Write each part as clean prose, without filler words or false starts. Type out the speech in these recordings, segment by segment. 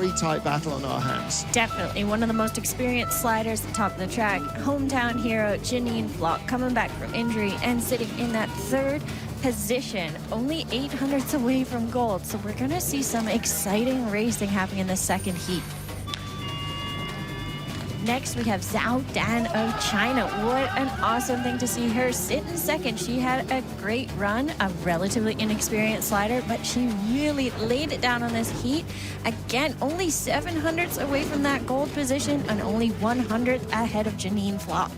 very tight battle on our hands. Definitely one of the most experienced sliders at the top of the track. Hometown hero Janine Flock coming back from injury and sitting in that third position, only 800ths away from gold. So we're going to see some exciting racing happening in the second heat. Next, we have Zhao Dan of China. What an awesome thing to see her sit in second. She had a great run, a relatively inexperienced slider, but she really laid it down on this heat. Again, only 700ths away from that gold position and only 100th ahead of Janine Flock.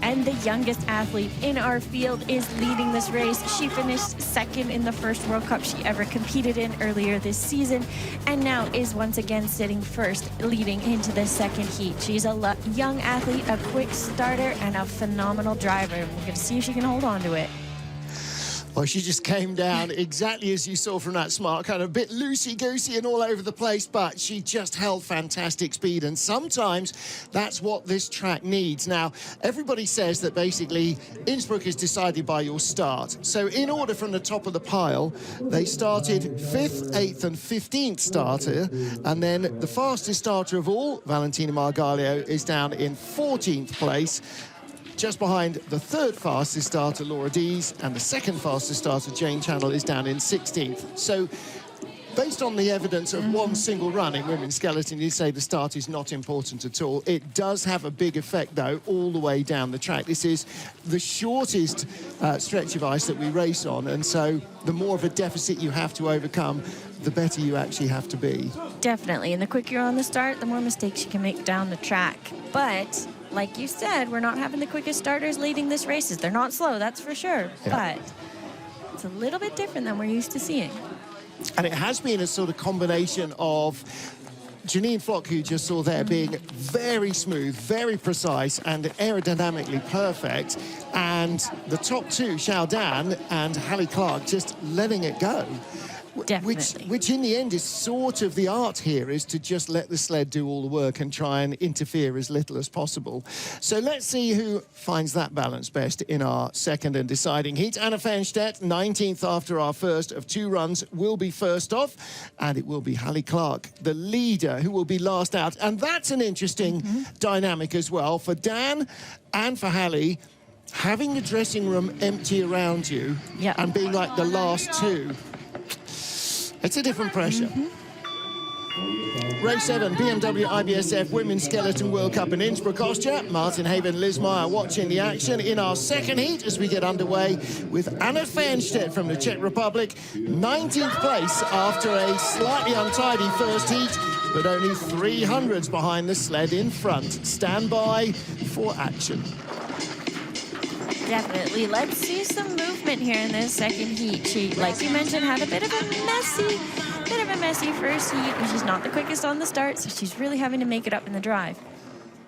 And the youngest athlete in our field is leading this race. She finished second in the first World Cup she ever competed in earlier this season, and now is once again sitting first, leading into the second heat. She's a young athlete, a quick starter, and a phenomenal driver. We're going to see if she can hold on to it. Well, she just came down exactly as you saw from that smart, kind of a bit loosey-goosey and all over the place, but she just held fantastic speed, and sometimes that's what this track needs. Now, everybody says that basically Innsbruck is decided by your start. So in order from the top of the pile, they started 5th, 8th and 15th starter, and then the fastest starter of all, Valentina Margalio, is down in 14th place. Just behind the third fastest starter, Laura Deas, and the second fastest starter, Jane Channel, is down in 16th. So, based on the evidence of one single run in women's skeleton, you say the start is not important at all. It does have a big effect, though, all the way down the track. This is the shortest stretch of ice that we race on, and so the more of a deficit you have to overcome, the better you actually have to be. Definitely, and the quicker you're on the start, the more mistakes you can make down the track. But like you said, we're not having the quickest starters leading this races. They're not slow, that's for sure. Yeah. But it's a little bit different than we're used to seeing. And it has been a sort of combination of Janine Flock, who you just saw there, being very smooth, very precise, and aerodynamically perfect. And the top two, Zhao Dan and Hallie Clark, just letting it go. Definitely. Which in the end is sort of the art here, is to just let the sled do all the work and try and interfere as little as possible. So let's see who finds that balance best in our second and deciding heat. Anna Fernstedt, 19th after our first of two runs, will be first off, and it will be Hallie Clark, the leader, who will be last out. And that's an interesting dynamic as well for Dan and for Hallie. Having the dressing room empty around you and being like the last two. It's a different pressure. Race 7, BMW IBSF Women's Skeleton World Cup in Innsbruck, Austria. Martin Haven, Liz Meyer watching the action in our second heat as we get underway with Anna Fernstedt from the Czech Republic, 19th place after a slightly untidy first heat, but only 300s behind the sled in front. Stand by for action. Definitely. Let's see some movement here in this second heat. She, like you mentioned, had a bit of a messy first heat, and she's not the quickest on the start, so she's really having to make it up in the drive.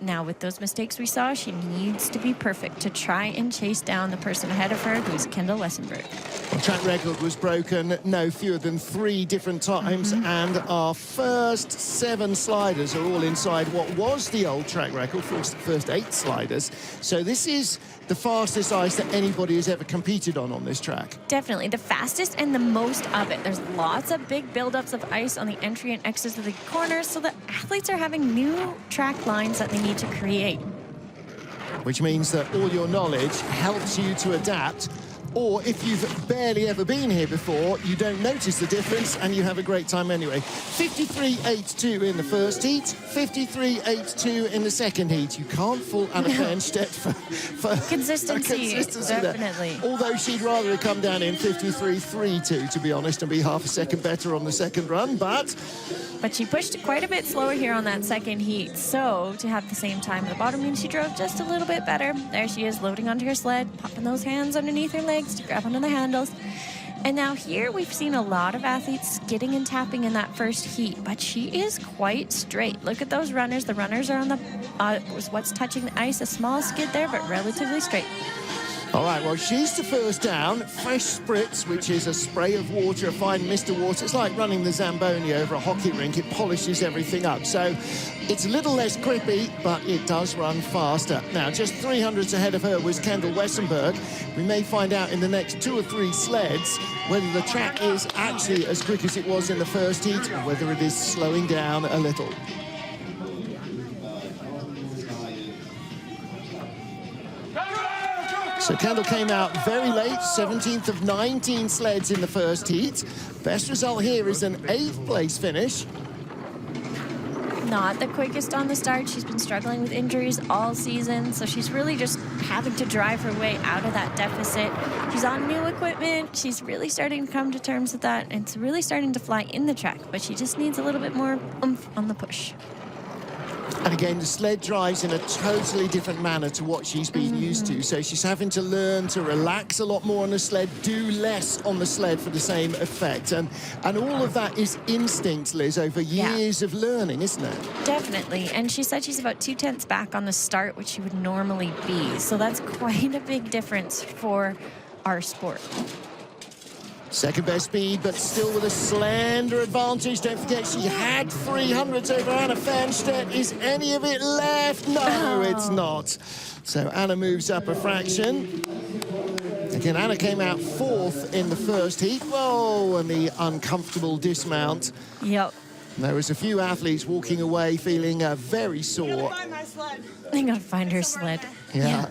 Now, with those mistakes we saw, she needs to be perfect to try and chase down the person ahead of her, who's Kendall Wessenberg. The track record was broken no fewer than 3 different times, and our first 7 sliders are all inside what was the old track record, first 8 sliders. So this is the fastest ice that anybody has ever competed on this track. Definitely the fastest and the most of it. There's lots of big buildups of ice on the entry and exits of the corners, so the athletes are having new track lines that they need to create. Which means that all your knowledge helps you to adapt, or if you've barely ever been here before, you don't notice the difference and you have a great time anyway. 53.82 in the first heat, 53.82 in the second heat. You can't fault Anna Fernstedt for consistency definitely. There. Although she'd rather have come down in 53.32, to be honest, and be half a second better on the second run, but she pushed it quite a bit slower here on that second heat. So to have the same time at the bottom means she drove just a little bit better. There she is, loading onto her sled, popping those hands underneath her legs to grab onto the handles. And now here we've seen a lot of athletes skidding and tapping in that first heat, but she is quite straight. Look at those runners. The runners are on the what's touching the ice, a small skid there, but relatively straight. All right, well, she's the first down. Fresh spritz, which is a spray of water, a fine mist of water. It's like running the Zamboni over a hockey rink. It polishes everything up. So it's a little less grippy, but it does run faster. Now, just 300s ahead of her was Kendall Wessenberg. We may find out in the next 2 or 3 sleds whether the track is actually as quick as it was in the first heat or whether it is slowing down a little. So Kendall came out very late, 17th of 19 sleds in the first heat. Best result here is an 8th place finish. Not the quickest on the start. She's been struggling with injuries all season, so she's really just having to drive her way out of that deficit. She's on new equipment. She's really starting to come to terms with that, and it's really starting to fly in the track, but she just needs a little bit more oomph on the push. And again, the sled drives in a totally different manner to what she's been used to. So she's having to learn to relax a lot more on the sled, do less on the sled for the same effect. And all of that is instinct, Liz, over years of learning, isn't it? Definitely. And she said she's about 2/10 back on the start, which she would normally be. So that's quite a big difference for our sport. Second best speed, but still with a slender advantage. Don't forget, she had 300s over Anna Fernstedt. Is any of it left? No, it's not. So Anna moves up a fraction. Again, Anna came out 4th in the first heat. Whoa, and the uncomfortable dismount. Yep. There was a few athletes walking away feeling very sore. I gotta find her sled. Yeah.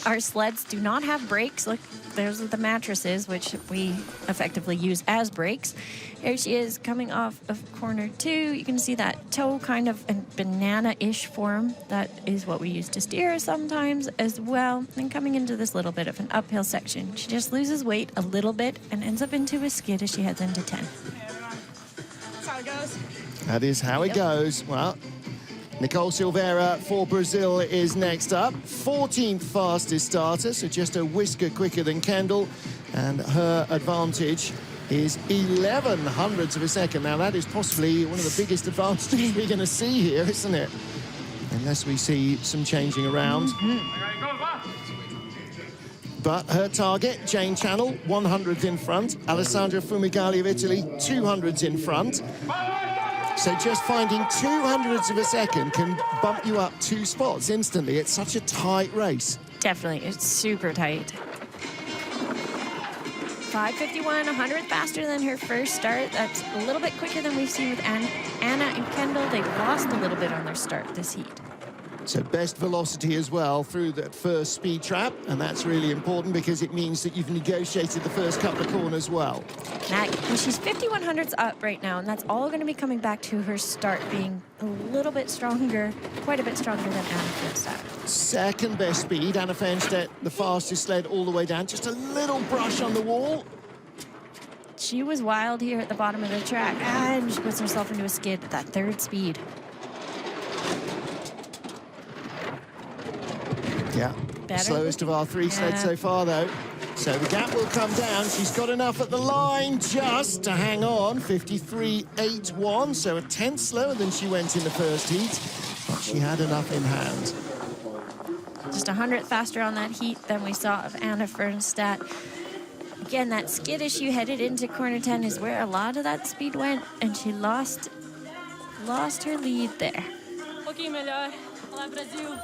Our sleds do not have brakes. Look, there's the mattresses, which we effectively use as brakes. Here she is coming off of corner 2. You can see that toe kind of in banana-ish form. That is what we use to steer sometimes as well. And coming into this little bit of an uphill section, she just loses weight a little bit and ends up into a skid as she heads into 10. That's how it goes. That is how it goes. Well, Nicole Silveira for Brazil is next up. 14th fastest starter, so just a whisker quicker than Kendall. And her advantage is 11 hundredths of a second. Now, that is possibly one of the biggest advantages we're going to see here, isn't it? Unless we see some changing around. But her target, Jane Channel, 100th in front. Alessandra Fumigali of Italy, 200s in front. So just finding 200ths of a second can bump you up 2 spots instantly. It's such a tight race. Definitely, it's super tight. 5:51, 100th faster than her first start. That's a little bit quicker than we've seen with Anna and Kendall. They've lost a little bit on their start this heat. So best velocity as well through that first speed trap, and that's really important because it means that you've negotiated the first couple of corners well. And she's 5,100s up right now, and that's all going to be coming back to her start being a little bit stronger, quite a bit stronger than Anna Fernstedt. Second best speed, Anna Fernstedt, the fastest sled all the way down. Just a little brush on the wall. She was wild here at the bottom of the track, and she puts herself into a skid at that 3rd speed. Yeah, Better. slowest of our 3 sleds so far, though. So the gap will come down. She's got enough at the line just to hang on. 53.81, so a 10th slower than she went in the first heat. But she had enough in hand. Just 100th faster on that heat than we saw of Anna Fernstedt. Again, that skid issue headed into corner 10 is where a lot of that speed went, and she lost her lead there. Melhor. Olá, Brasil.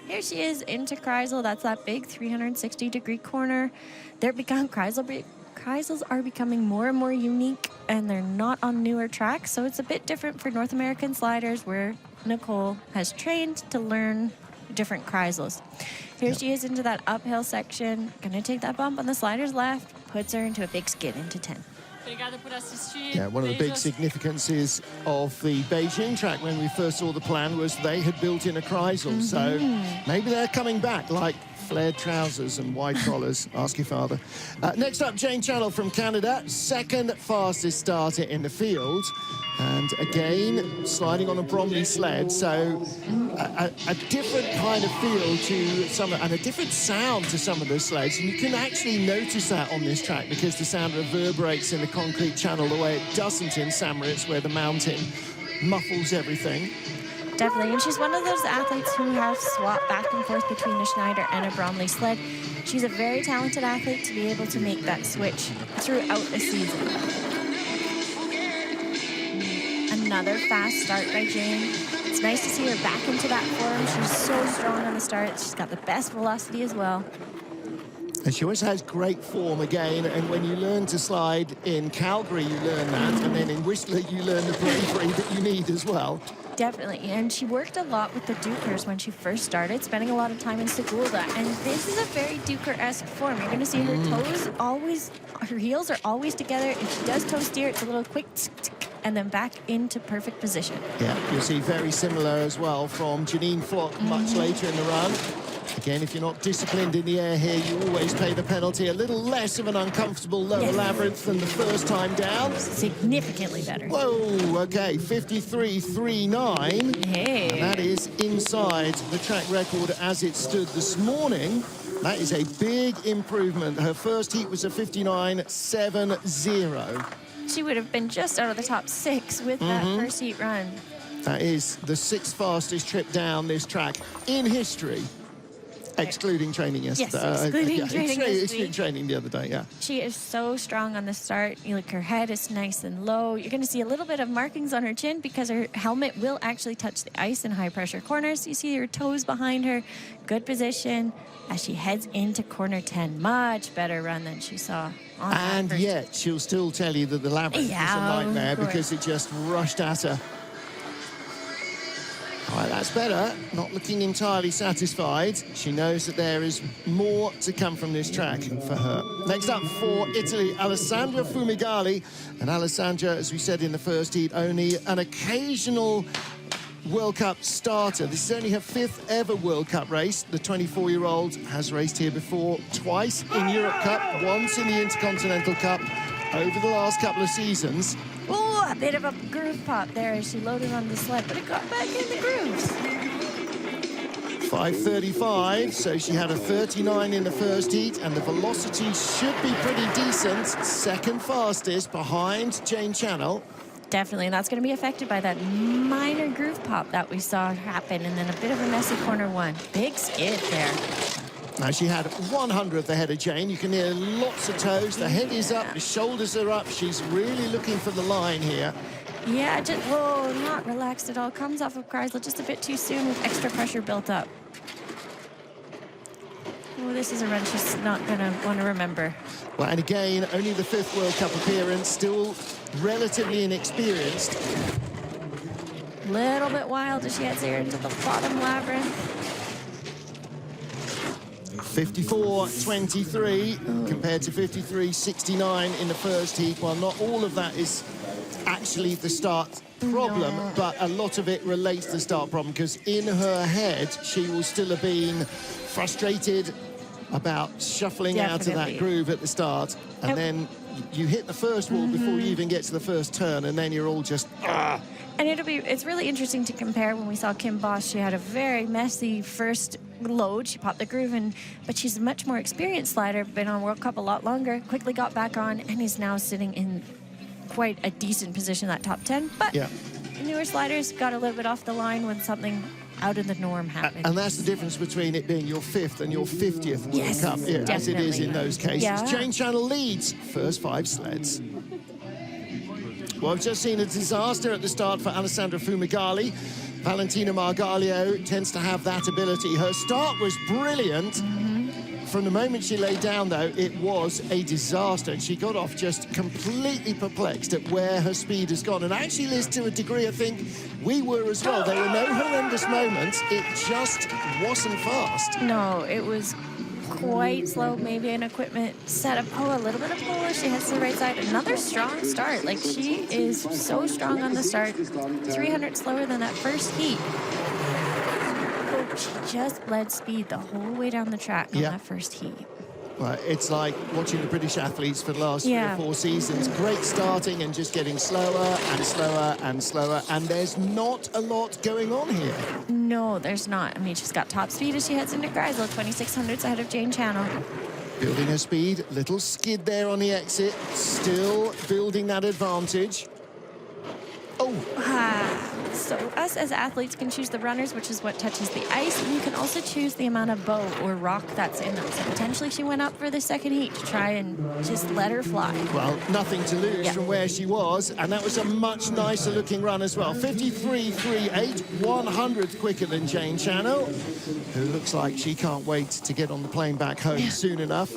Here she is into Kreisel. That's that big 360-degree corner. Kreisels are becoming more and more unique, and they're not on newer tracks, so it's a bit different for North American sliders, where Nicole has trained to learn different Kreisels. Here she is into that uphill section. Gonna take that bump on the slider's left, puts her into a big skid into 10. Yeah, one of the big significances of the Beijing track when we first saw the plan was they had built in a Kreisel. So maybe they're coming back like flared trousers and wide collars. Ask your father. Next up, Jane Channel from Canada, 2nd fastest starter in the field. And again, sliding on a Bromley sled, so a different kind of feel to some, and a different sound to some of the sleds. And you can actually notice that on this track because the sound reverberates in the concrete channel the way it doesn't in St. Moritz, where the mountain muffles everything. Definitely, and she's one of those athletes who have swapped back and forth between a Schneider and a Bromley sled. She's a very talented athlete to be able to make that switch throughout a season. Another fast start by Jane. It's nice to see her back into that form. She's so strong on the start. She's got the best velocity as well. And she always has great form again, and when you learn to slide in Calgary, you learn that, and then in Whistler, you learn the bravery that you need as well. Definitely, and she worked a lot with the Dukers when she first started, spending a lot of time in Segulda, and this is a very Duker-esque form. You're going to see her toes always, her heels are always together. If she does toe steer, it's a little quick and then back into perfect position. Yeah, you'll see very similar as well from Janine Flock much later in the run. Again, if you're not disciplined in the air here, you always pay the penalty. A little less of an uncomfortable lower labyrinth than the first time down. Significantly better. Whoa, okay, 53.39. Hey. And that is inside the track record as it stood this morning. That is a big improvement. Her first heat was a 59.70. She would have been just out of the top 6 with that first heat run. That is the 6th fastest trip down this track in history. Excluding training yesterday. Yes, excluding training excluding training the other day, yeah. She is so strong on the start. You look, her head is nice and low. You're going to see a little bit of markings on her chin because her helmet will actually touch the ice in high-pressure corners. You see her toes behind her. Good position as she heads into corner 10. Much better run than she saw on And that first. yet, she'll still tell you that the labyrinth was a nightmare because it just rushed at her. All right, that's better. Not looking entirely satisfied. She knows that there is more to come from this track for her. Next up for Italy, Alessandra Fumigali. And Alessandra, as we said in the first heat, only an occasional World Cup starter. This is only her 5th ever World Cup race. The 24-year-old has raced here before, twice in Europe Cup, once in the Intercontinental Cup over the last couple of seasons. Oh, a bit of a groove pop there as she loaded on the sled, but it got back in the grooves. 5:35, so she had a 39 in the first heat, and the velocity should be pretty decent. 2nd fastest behind Jane Channel. Definitely, and that's going to be affected by that minor groove pop that we saw happen, and then a bit of a messy corner 1. Big skid there. Now, she had 100th ahead of Jane. You can hear lots of toes. The head is up, the shoulders are up. She's really looking for the line here. Yeah, just, whoa, not relaxed at all. Comes off of Kreisel just a bit too soon with extra pressure built up. Oh, this is a run she's not going to want to remember. Well, and again, only the 5th World Cup appearance, still relatively inexperienced. Little bit wild as she heads here into the bottom labyrinth. 54.23 compared to 53.69 in the first heat. Well, not all of that is actually the start problem, but a lot of it relates to the start problem, because in her head, she will still have been frustrated about shuffling out of that groove at the start, and then you hit the first wall before you even get to the first turn, and then you're all just, ah. And it's really interesting to compare. When we saw Kim Boss, she had a very messy first load. She popped the groove, but she's a much more experienced slider, been on World Cup a lot longer, quickly got back on, and is now sitting in quite a decent position, that top 10. But newer sliders got a little bit off the line when something out of the norm happened. And that's the difference between it being your 5th and your 50th World Cup, as it is in those cases. Yeah. Jane Channel leads first 5 sleds. Well, I've just seen a disaster at the start for Alessandra Fumigali. Valentina Margalio tends to have that ability. Her start was brilliant. From the moment she laid down, though, it was a disaster. And she got off just completely perplexed at where her speed has gone. And actually, Liz, to a degree, I think we were as well. There were no horrendous moments. It just wasn't fast. No, it was quite slow. Maybe an equipment setup. Oh, a little bit of pull. She heads to the right side. Another strong start. Like, she is so strong on the start. 300 slower than that first heat. She just led speed the whole way down the track on that first heat. Well, it's like watching the British athletes for the last 3 or 4 seasons. Great starting and just getting slower and slower and slower. And there's not a lot going on here. No, there's not. I mean, she's got top speed as she heads into Kreisel, 2600s ahead of Jane Channel. Building her speed. Little skid there on the exit. Still building that advantage. Oh! So us as athletes can choose the runners, which is what touches the ice, and you can also choose the amount of bow or rock that's in them. So potentially she went up for the second heat to try and just let her fly. Well, nothing to lose Yeah. from where she was, and that was a much nicer looking run as well. 53.38, 100th quicker than Jane Channel, who looks like she can't wait to get on the plane back home soon enough.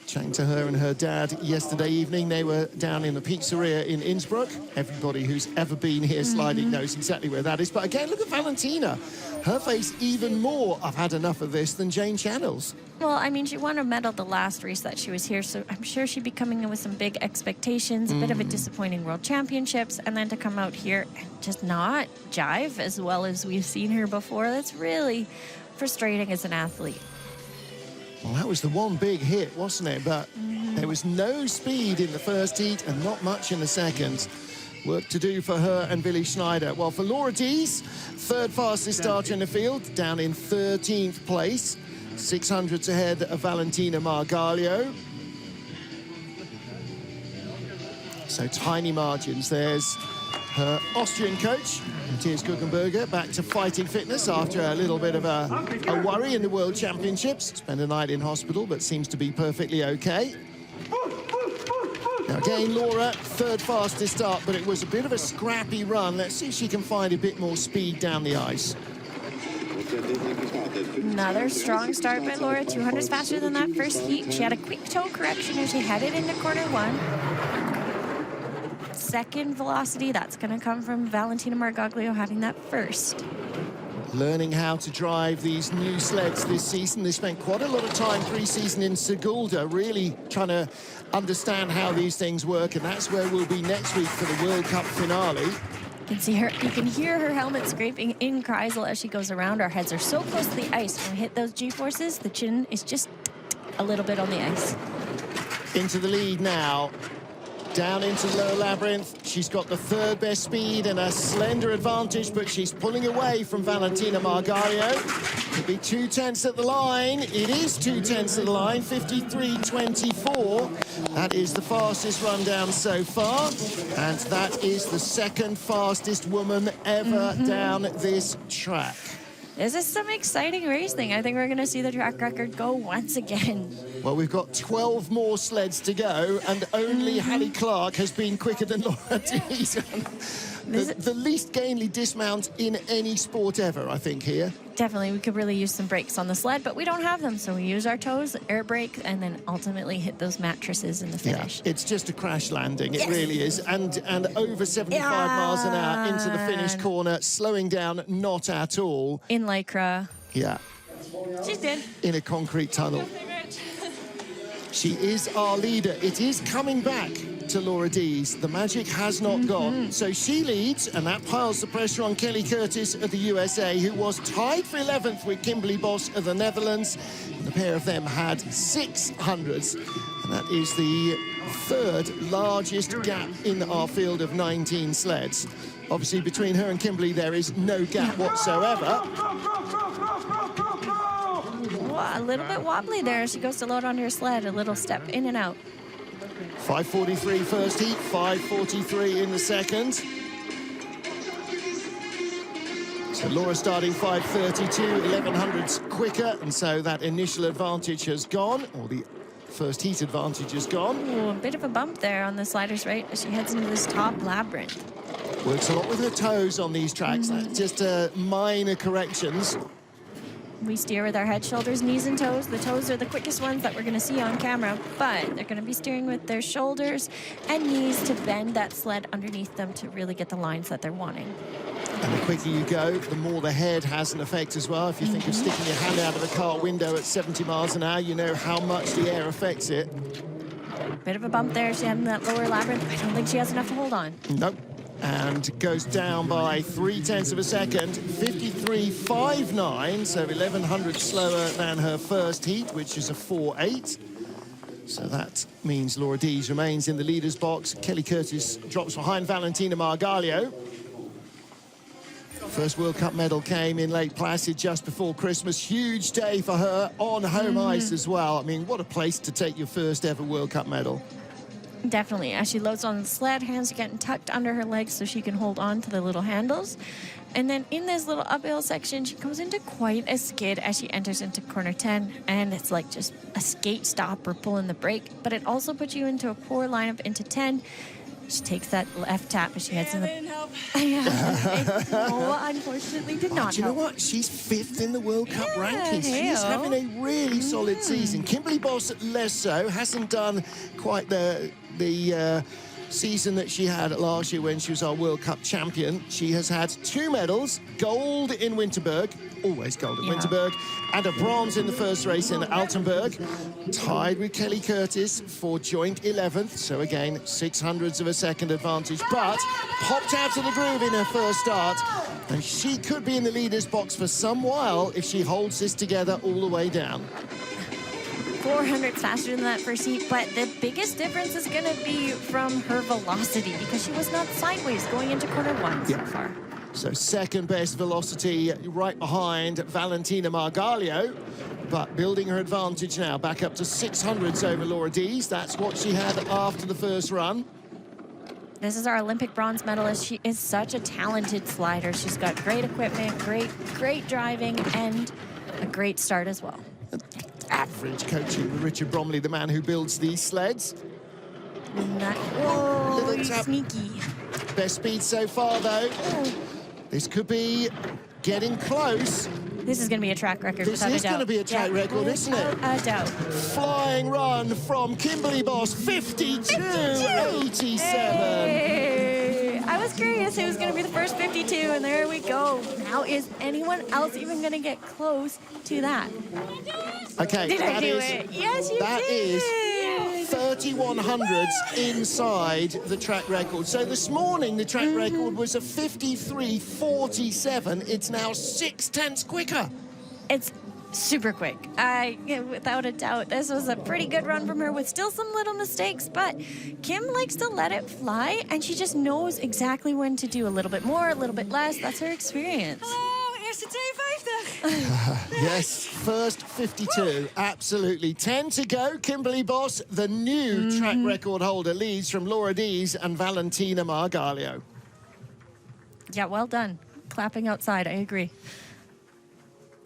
Chatting to her and her dad yesterday evening. They were down in the pizzeria in Innsbruck. Everybody who's ever been here sliding knows exactly where that is. But again, look at Valentina. Her face even more, I've had enough of this, than Jane Channel's. Well, I mean, she won a medal the last race that she was here, so I'm sure she'd be coming in with some big expectations, a bit of a disappointing World Championships, and then to come out here and just not jive as well as we've seen her before. That's really frustrating as an athlete. Well, that was the one big hit, wasn't it? But there was no speed in the first heat and not much in the second. Work to do for her and Billy Schneider. Well, for Laura Deas, third fastest starter in the field, down in 13th place. 600s ahead of Valentina Margalio. So tiny margins. There's her Austrian coach, Matthias Guggenberger, back to fighting fitness after a little bit of a worry in the World Championships. Spent a night in hospital, but seems to be perfectly okay. Now again, Laura, third fastest start, but it was a bit of a scrappy run. Let's see if she can find a bit more speed down the ice. Another strong start by Laura, 200s faster than that first heat. She had a quick toe correction as she headed into corner one. Second velocity, that's going to come from Valentina Margaglio having that first. Learning how to drive these new sleds this season. They spent quite a lot of time pre-season in Sigulda, really trying to understand how these things work, and that's where we'll be next week for the World Cup finale. You can see her, you can hear her helmet scraping in Kreisel as she goes around. Our heads are so close to the ice. When we hit those G-forces, the chin is just a little bit on the ice. Into the lead now. Down into the lower labyrinth. She's got the third best speed and a slender advantage, but she's pulling away from Valentina Margalio. Could be 2/10 at the line. It is 2/10 at the line, 53.24. That is the fastest run down so far. And that is the second fastest woman ever down this track. This is some exciting racing. I think we're going to see the track record go once again. Well, we've got 12 more sleds to go, and only Hallie Clark has been quicker than Laura Deas. the least gainly dismount in any sport ever, I think, here. Definitely, we could really use some brakes on the sled, but we don't have them, so we use our toes, air brake, and then ultimately hit those mattresses in the finish. Yeah, it's just a crash landing, it really is. And over 75 miles an hour into the finish corner, slowing down not at all. In Lycra. Yeah. She's good. In a concrete tunnel. She is our leader. It is coming back to Laura Deas. The magic has not gone. So she leads, and that piles the pressure on Kelly Curtis of the USA, who was tied for 11th with Kimberly Boss of the Netherlands. And the pair of them had 600s, and that is the third largest gap in our field of 19 sleds. Obviously, between her and Kimberly, there is no gap whatsoever. A little bit wobbly there. She goes to load onto her sled. A little step in and out. 5:43 first heat, 5:43 in the second. So Laura starting 5:32, 1100s quicker, and so that initial advantage has gone, or the first heat advantage is gone. Ooh, a bit of a bump there on the sliders, right, as she heads into this top labyrinth. Works a lot with her toes on these tracks. That's just minor corrections. We steer with our head, shoulders, knees, and toes. The toes are the quickest ones that we're going to see on camera, but they're going to be steering with their shoulders and knees to bend that sled underneath them to really get the lines that they're wanting. And the quicker you go, the more the head has an effect as well. If you think of sticking your hand out of a car window at 70 miles an hour, you know how much the air affects it. Bit of a bump there. She had in that lower labyrinth. I don't think she has enough to hold on. Nope. And goes down by 0.3 of a second, 53.59, so 1100 slower than her first heat, which is a 4.8. So that means Laura Deas remains in the leader's box. Kelly Curtis drops behind Valentina Margalio. First World Cup medal came in Lake Placid just before Christmas. Huge day for her on home ice as well. I mean, what a place to take your first ever World Cup medal. Definitely. As she loads on the sled, hands are getting tucked under her legs so she can hold on to the little handles. And then in this little uphill section, she comes into quite a skid as she enters into corner 10. And it's like just a skate stop or pulling the brake. But it also puts you into a poor lineup into 10. She takes that left tap as she heads in the... Didn't help. No, unfortunately did not Do you know help. what? She's 5th in the World Cup rankings. She's hey-o. having a really solid season. Kimberly Boss less so, hasn't done quite the season that she had last year when she was our World Cup champion. She has had 2 medals, gold in Winterberg, always gold in Winterberg, and a bronze in the first race in Altenburg, tied with Kelly Curtis for joint 11th, so again, 600ths of a second advantage, but popped out of the groove in her first start, and she could be in the leader's box for some while if she holds this together all the way down. 400 faster than that first heat, but the biggest difference is going to be from her velocity because she was not sideways going into corner 1 so far. So second best velocity right behind Valentina Margalio, but building her advantage now, back up to 600ths over Laura Deas. That's what she had after the first run. This is our Olympic bronze medalist. She is such a talented slider. She's got great equipment, great driving, and a great start as well. Average coaching with Richard Bromley, the man who builds these sleds. Whoa, Little you're tap. sneaky. Best speed so far, though. This could be getting close. This is going to be a track record. This is going to be a track record, isn't it? Without a doubt. Flying run from Kimberly Boss, 52.87. Hey. I was curious who was going to be the first 52, and there we go. Now, is anyone else even going to get close to that? Okay, Did I that do is- it? Yes, you that did. is 3100ths inside the track record. So this morning, the track record was a 53.47. It's now 0.6 quicker. It's super quick. Without a doubt, this was a pretty good run from her with still some little mistakes, but Kim likes to let it fly, and she just knows exactly when to do a little bit more, a little bit less. That's her experience. Oh, eerste 52. Yes, first 52, absolutely. 10 to go. Kimberly Boss, the new track record holder, leads from Laura Deas and Valentina Margalio. Yeah, well done. Clapping outside, I agree.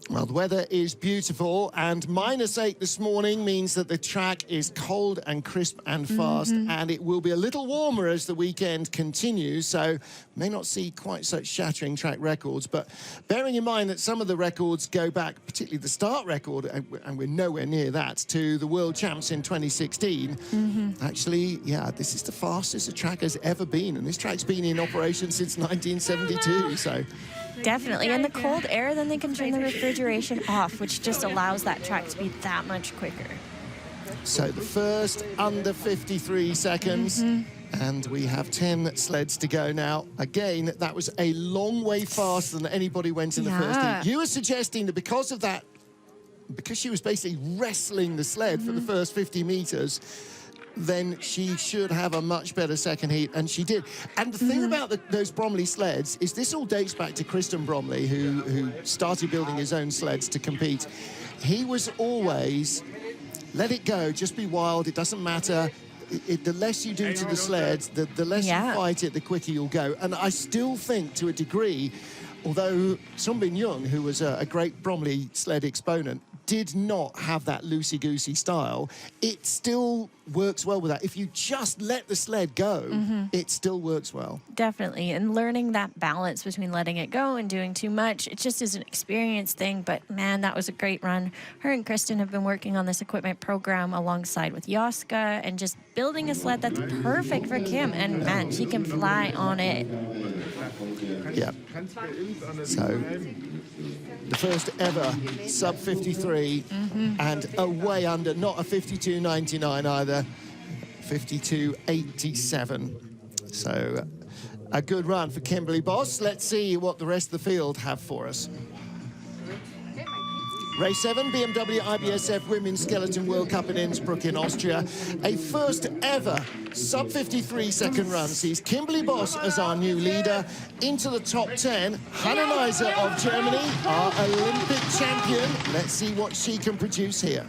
Well, the weather is beautiful, and -8 this morning means that the track is cold and crisp and fast, and it will be a little warmer as the weekend continues, so may not see quite such shattering track records, but bearing in mind that some of the records go back, particularly the start record, and we're nowhere near that, to the world champs in 2016. Actually, yeah, this is the fastest the track has ever been, and this track's been in operation since 1972, so... Definitely. And the cold air, then they can turn the refrigeration off, which just allows that track to be that much quicker. So the first under 53 seconds, and we have 10 sleds to go now. Again, that was a long way faster than anybody went in the first heat. You were suggesting that because of that, because she was basically wrestling the sled for the first 50 meters, then she should have a much better second heat, and she did. And the thing about those Bromley sleds is this all dates back to Kristen Bromley, who started building his own sleds to compete. He was always, let it go, just be wild, it doesn't matter. The less you do to the sleds, the less you fight it, the quicker you'll go. And I still think, to a degree, although Sunbin Young, who was a great Bromley sled exponent, did not have that loosey-goosey style, it still works well with that. If you just let the sled go, it still works well. Definitely. And learning that balance between letting it go and doing too much, it just is an experience thing. But man, that was a great run. Her and Kristen have been working on this equipment program alongside with Joska and just building a sled that's perfect for Kim. And man, she can fly on it. Yeah. So the first ever sub 53 and a way under, not a 52.99 either, 52.87. So a good run for Kimberly Boss. Let's see what the rest of the field have for us. Race 7, BMW IBSF Women's Skeleton World Cup in Innsbruck in Austria. A first ever sub-53 second run sees Kimberly Boss as our new leader. Into the top 10, Hannah Neiser of Germany, our Olympic champion. Let's see what she can produce here.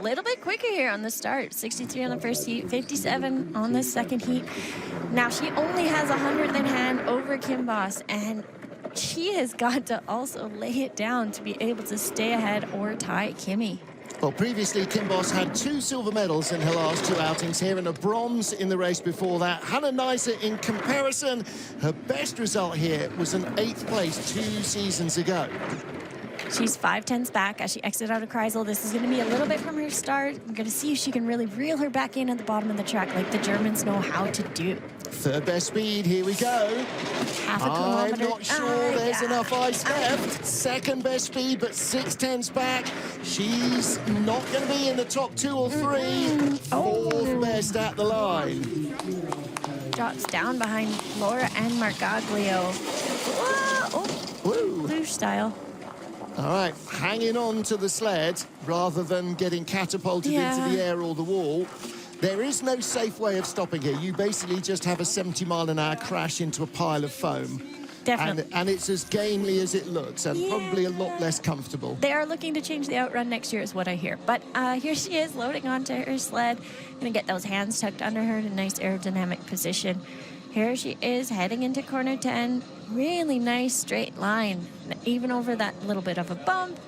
little bit quicker here on the start. 63 on the first heat, 57 on the second heat. Now she only has 100th in hand over Kim Boss, and she has got to also lay it down to be able to stay ahead or tie Kimmy. Well, previously, Kim Boss had 2 silver medals in her last 2 outings here and a bronze in the race before that. Hannah Neisser, in comparison, her best result here was an 8th place 2 seasons ago. She's 5/10ths back as she exits out of Kreisel. This is going to be a little bit from her start. We're going to see if she can really reel her back in at the bottom of the track like the Germans know how to do. 3rd best speed, here we go. Half a kilometer. I'm not sure there's enough ice left. 2nd best speed, but 6/10ths back. She's not going to be in the top 2 or 3. 4th best at the line. Drops down behind Laura and Margaglio. Whoa! Oh, luge style. All right, hanging on to the sled rather than getting catapulted into the air or the wall. There is no safe way of stopping here. You basically just have a 70-mile-an-hour crash into a pile of foam. Definitely. And it's as gamely as it looks, and probably a lot less comfortable. They are looking to change the outrun next year is what I hear. But here she is loading onto her sled. Gonna get those hands tucked under her in a nice aerodynamic position. Here she is heading into corner 10. Really nice straight line. Even over that little bit of a bump.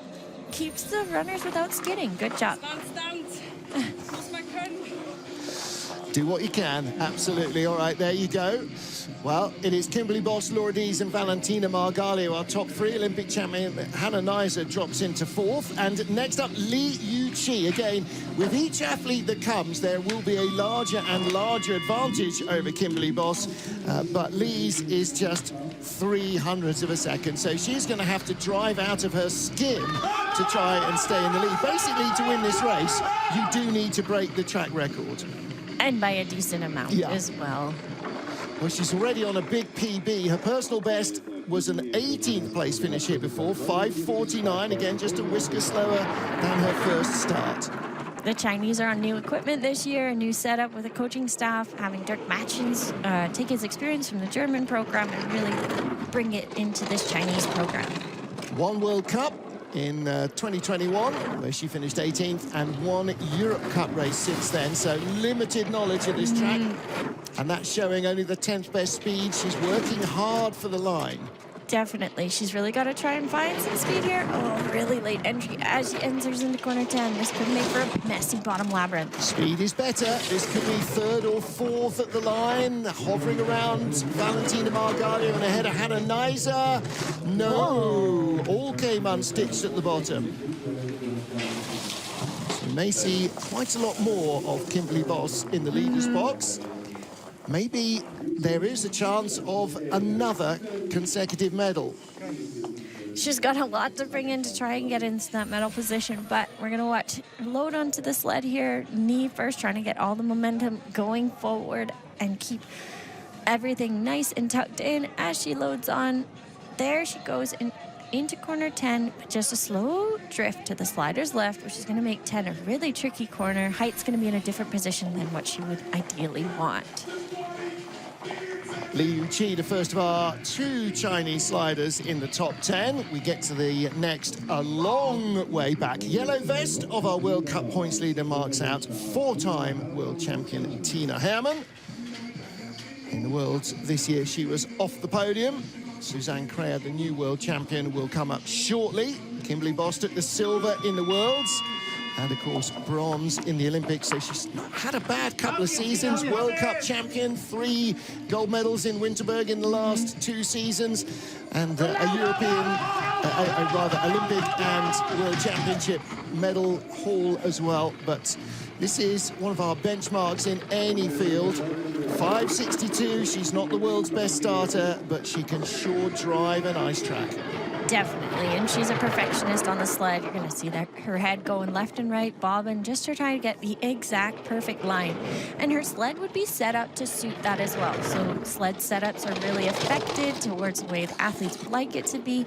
Keeps the runners without skidding. Good job. Do what you can, absolutely. All right, there you go. Well, it is Kimberly Boss, Laura Deas and Valentina Margaglio, our top 3. Olympic champion Hannah Neisser drops into 4th. And next up, Li Yuqi. Again, with each athlete that comes, there will be a larger and larger advantage over Kimberly Boss. But Li's is just 0.03 of a second. So she's going to have to drive out of her skin to try and stay in the lead. Basically, to win this race, you do need to break the track record. And by a decent amount as well. Well, she's already on a big PB. Her personal best was an 18th place finish here before, 5:49. Again, just a whisker slower than her first start. The Chinese are on new equipment this year, a new setup with a coaching staff, having Dirk Matchens take his experience from the German program and really bring it into this Chinese program. 1 World Cup in 2021, where she finished 18th, and 1 Europe Cup race since then, so limited knowledge of this track. And that's showing only the 10th best speed. She's working hard for the line. Definitely. She's really got to try and find some speed here. Oh, really late entry as she enters into corner 10. This could make for a messy bottom labyrinth. Speed is better. This could be 3rd or 4th at the line. Hovering around Valentina Margaglio and ahead of Hannah Neisser. No, all came unstitched at the bottom. So we may see quite a lot more of Kimberly Boss in the leader's box. Maybe there is a chance of another consecutive medal. She's got a lot to bring in to try and get into that medal position, but we're going to watch her load onto the sled here, knee first, trying to get all the momentum going forward and keep everything nice and tucked in as she loads on. There she goes into corner 10, but just a slow drift to the slider's left, which is going to make 10 a really tricky corner. Height's going to be in a different position than what she would ideally want. Li Yuqi, the first of our 2 Chinese sliders in the top 10. We get to the next a long way back. Yellow vest of our World Cup points leader marks out 4-time world champion Tina Hermann. In the Worlds this year, she was off the podium. Suzanne Crea, the new world champion, will come up shortly. Kimberly Boss took the silver in the Worlds. And, of course, bronze in the Olympics. So she's not had a bad couple of seasons. World Cup champion, 3 gold medals in Winterberg in the last 2 seasons. And a European, rather Olympic and World Championship medal haul as well. But this is one of our benchmarks in any field. 5:62, she's not the world's best starter, but she can sure drive an ice track. Definitely, and she's a perfectionist on the sled. You're going to see that her head going left and right, bobbing, just to try to get the exact perfect line. And her sled would be set up to suit that as well. So sled setups are really affected towards the way the athletes would like it to be,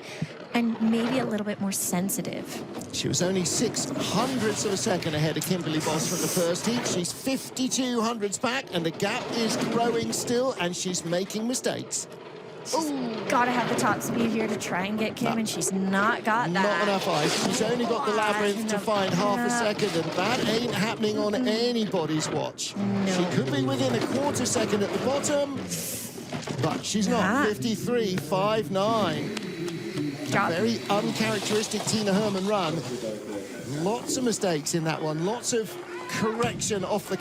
and maybe a little bit more sensitive. She was only 0.06 of a second ahead of Kimberly Boss from the first heat. She's 52 hundredths back, and the gap is growing still, and she's making mistakes. Gotta have the top speed here to try and get Kim, and she's not got that. Not enough ice. She's only got the labyrinth to find half a second, and that ain't happening on anybody's watch. No. She could be within a quarter second at the bottom, but she's not. 53.59. Drop. Very uncharacteristic Tina Hermann run. Lots of mistakes in that one. Lots of correction off the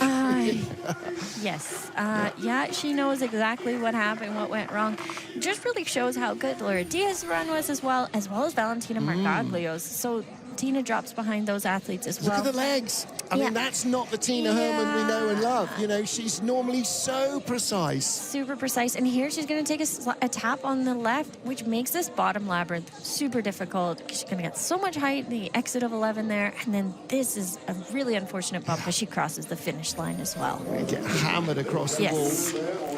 Yes. Yeah, she knows exactly what happened, what went wrong. Just really shows how good Laura Deas' run was as well as Valentina Margaglio's. So Tina drops behind those athletes as well. Look at the legs. I mean, that's not the Tina Hermann we know and love. You know, she's normally so precise. Super precise. And here she's going to take a tap on the left, which makes this bottom labyrinth super difficult. She's going to get so much height, the exit of 11 there. And then this is a really unfortunate bump as she crosses the finish line as well. And get hammered across the wall.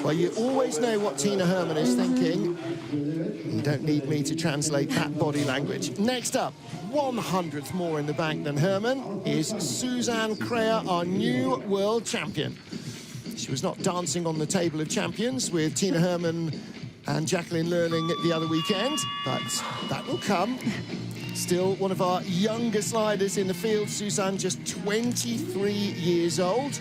Well, you always know what Tina Hermann is thinking. You don't need me to translate that body language. Next up, 100th more in the bank than Hermann is Suzanne Kreher, our new world champion. She was not dancing on the table of champions with Tina Hermann and Jacqueline Learning the other weekend, but that will come. Still one of our younger sliders in the field, Suzanne, just 23 years old.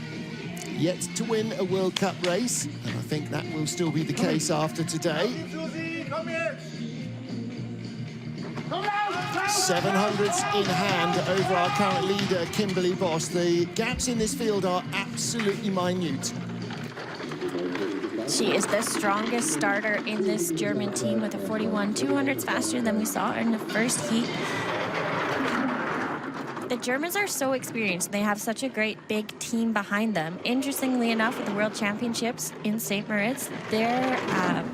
Yet to win a World Cup race, and I think that will still be the case after today. 700s in hand over our current leader, Kimberly Boss. The gaps in this field are absolutely minute. She is the strongest starter in this German team with a 41 200s faster than we saw in the first heat. The Germans are so experienced. They have such a great big team behind them. Interestingly enough, with the World Championships in St. Moritz, their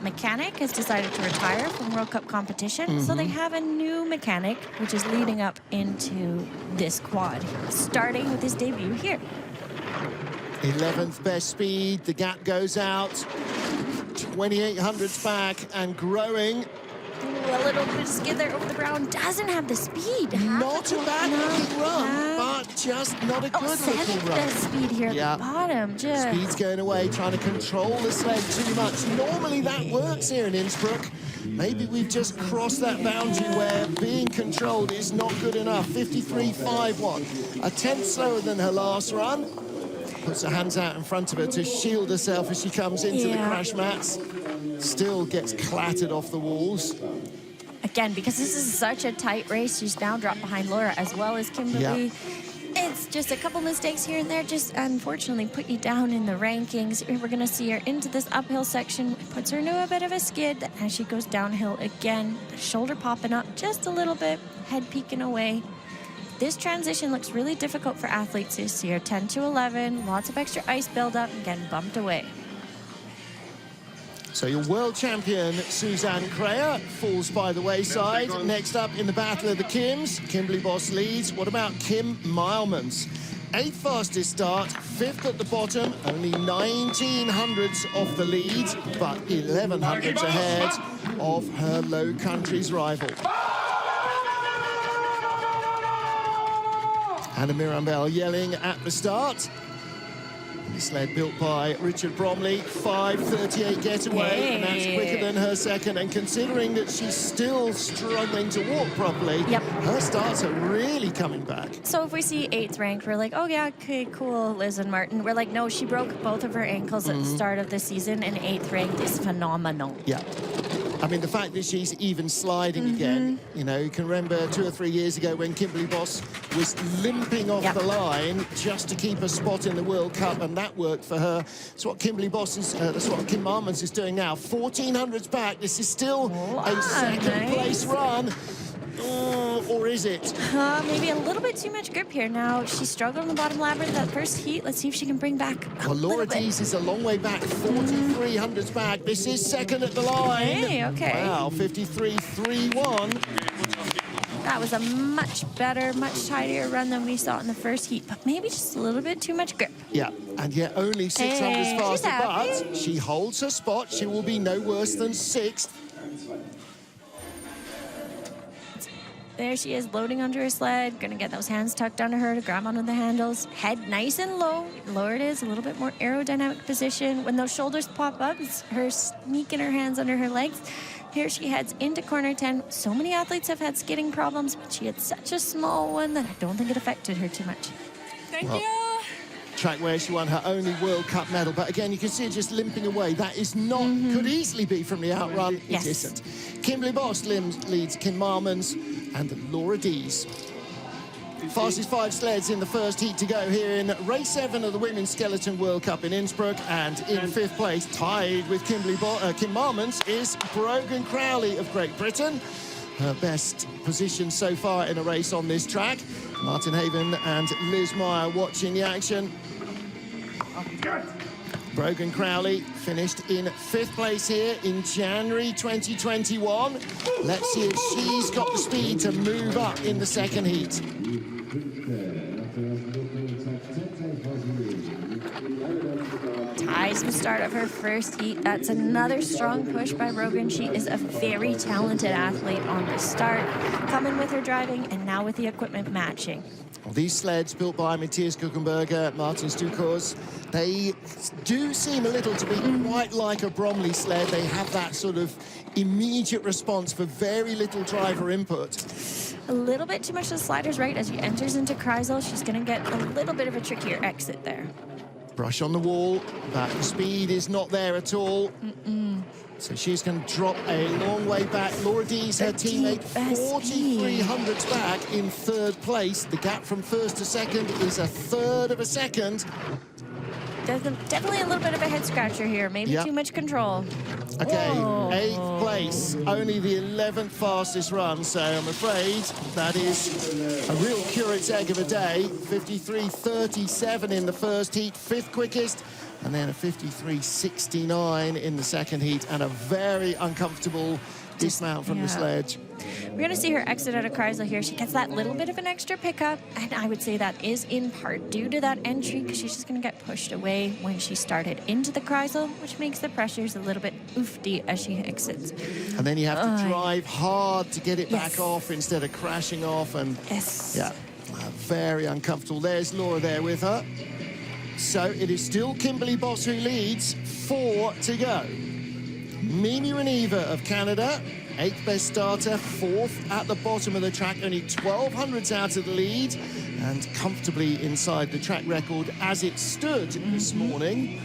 mechanic has decided to retire from World Cup competition. So they have a new mechanic, which is leading up into this quad, starting with his debut here. 11th best speed, the gap goes out. 2800s back and growing. A little bit of skid there over the brown. Doesn't have the speed. Not a bad looking run, but just not a good looking run. Best speed here at the bottom. Just. Speed's going away, trying to control the sled too much. Normally that works here in Innsbruck. Maybe we've just crossed that boundary where being controlled is not good enough. 53.51, a tenth slower than her last run. Puts her hands out in front of her to shield herself as she comes into the crash mats. Still gets clattered off the walls. Again, because this is such a tight race, she's now dropped behind Laura as well as Kimberly. It's just a couple mistakes here and there, just unfortunately put you down in the rankings. We're going to see her into this uphill section. It puts her into a bit of a skid as she goes downhill again. The shoulder popping up just a little bit, head peeking away. This transition looks really difficult for athletes this year. 10 to 11, lots of extra ice buildup and getting bumped away. So your world champion, Suzanne Kreher, falls by the wayside. Next up in the battle of the Kims, Kimberly Boss leads. What about Kim Meilmans? 8th fastest start, 5th at the bottom, only 1900s off the lead, but 1100s ahead of her Low Countries rival. Anna Mirambel yelling at the start. The sled built by Richard Bromley, 5:38 getaway, and that's quicker than her second. And considering that she's still struggling to walk properly, her starts are really coming back. So if we see 8th ranked, we're like, oh yeah, okay, cool, Liz and Martin. We're like, no, she broke both of her ankles at the start of the season, and 8th ranked is phenomenal. Yeah. I mean, the fact that she's even sliding again, you know, you can remember 2 or 3 years ago when Kimberly Boss was limping off the line just to keep a spot in the World Cup, and that worked for her. That's what Kimberly Boss is, that's what Kim Meilmans is doing now. 1400s back. This is still a second place run. Or is it? Maybe a little bit too much grip here. Now, she struggled in the bottom labyrinth that first heat. Let's see if she can bring back Well, Laura Deas is a long way back, 4300s back. This is second at the line. Hey, okay. Wow, 53.31. That was a much better, much tidier run than we saw in the first heat, but maybe just a little bit too much grip. Yeah, and yet only 600s faster, but she holds her spot. She will be no worse than 6th. There she is, loading onto her sled, gonna get those hands tucked under her to grab onto the handles. Head nice and low. Lower it is, a little bit more aerodynamic position. When those shoulders pop up, it's her sneaking her hands under her legs. Here she heads into corner 10. So many athletes have had skidding problems, but she had such a small one that I don't think it affected her too much. Thank you. Track where she won her only World Cup medal, but again you can see her just limping away. That is not, could easily be from the outrun. Yes. It isn't. Kimberly Boss leads Kim Marmons and Laura Deas. Fastest 5 sleds in the first heat to go here in race 7 of the Women's Skeleton World Cup in Innsbruck, and in 5th place, tied with Kim Marmons, is Brogan Crowley of Great Britain. Her best position so far in a race on this track. Martin Haven and Liz Meyer watching the action. Brogan Crowley finished in 5th place here in January 2021. Let's see if she's got the speed to move up in the second heat. Ties the start of her first heat. That's another strong push by Brogan. She is a very talented athlete on the start, coming with her driving and now with the equipment matching. Well, these sleds built by Matthias Kuchenberger, Martin Stukors, they do seem a little to be quite like a Bromley sled. They have that sort of immediate response for very little driver input. A little bit too much of the sliders right as she enters into Kreisel. She's going to get a little bit of a trickier exit there. Brush on the wall, but the speed is not there at all. So she's going to drop a long way back. Laura Deas, her teammate, 43 hundredths back in 3rd place. The gap from 1st to 2nd is a 1/3 of a second. Definitely a little bit of a head scratcher here. Maybe too much control. Okay, Whoa. 8th place, only the 11th fastest run, so I'm afraid that is a real curate's egg of a day. 53.37 in the first heat, 5th quickest, and then a 53.69 in the second heat, and a very uncomfortable dismount from the sledge. We're going to see her exit out of Kreisel here. She gets that little bit of an extra pickup, and I would say that is in part due to that entry, because she's just going to get pushed away when she started into the Kreisel, which makes the pressures a little bit oofty as she exits. And then you have to drive hard to get it back off instead of crashing off, and very uncomfortable. There's Laura there with her. So it is still Kimberly Boss who leads, 4 to go. Mimi Reneva of Canada, 8th best starter, 4th at the bottom of the track, only 12 hundredths out of the lead, and comfortably inside the track record as it stood this morning.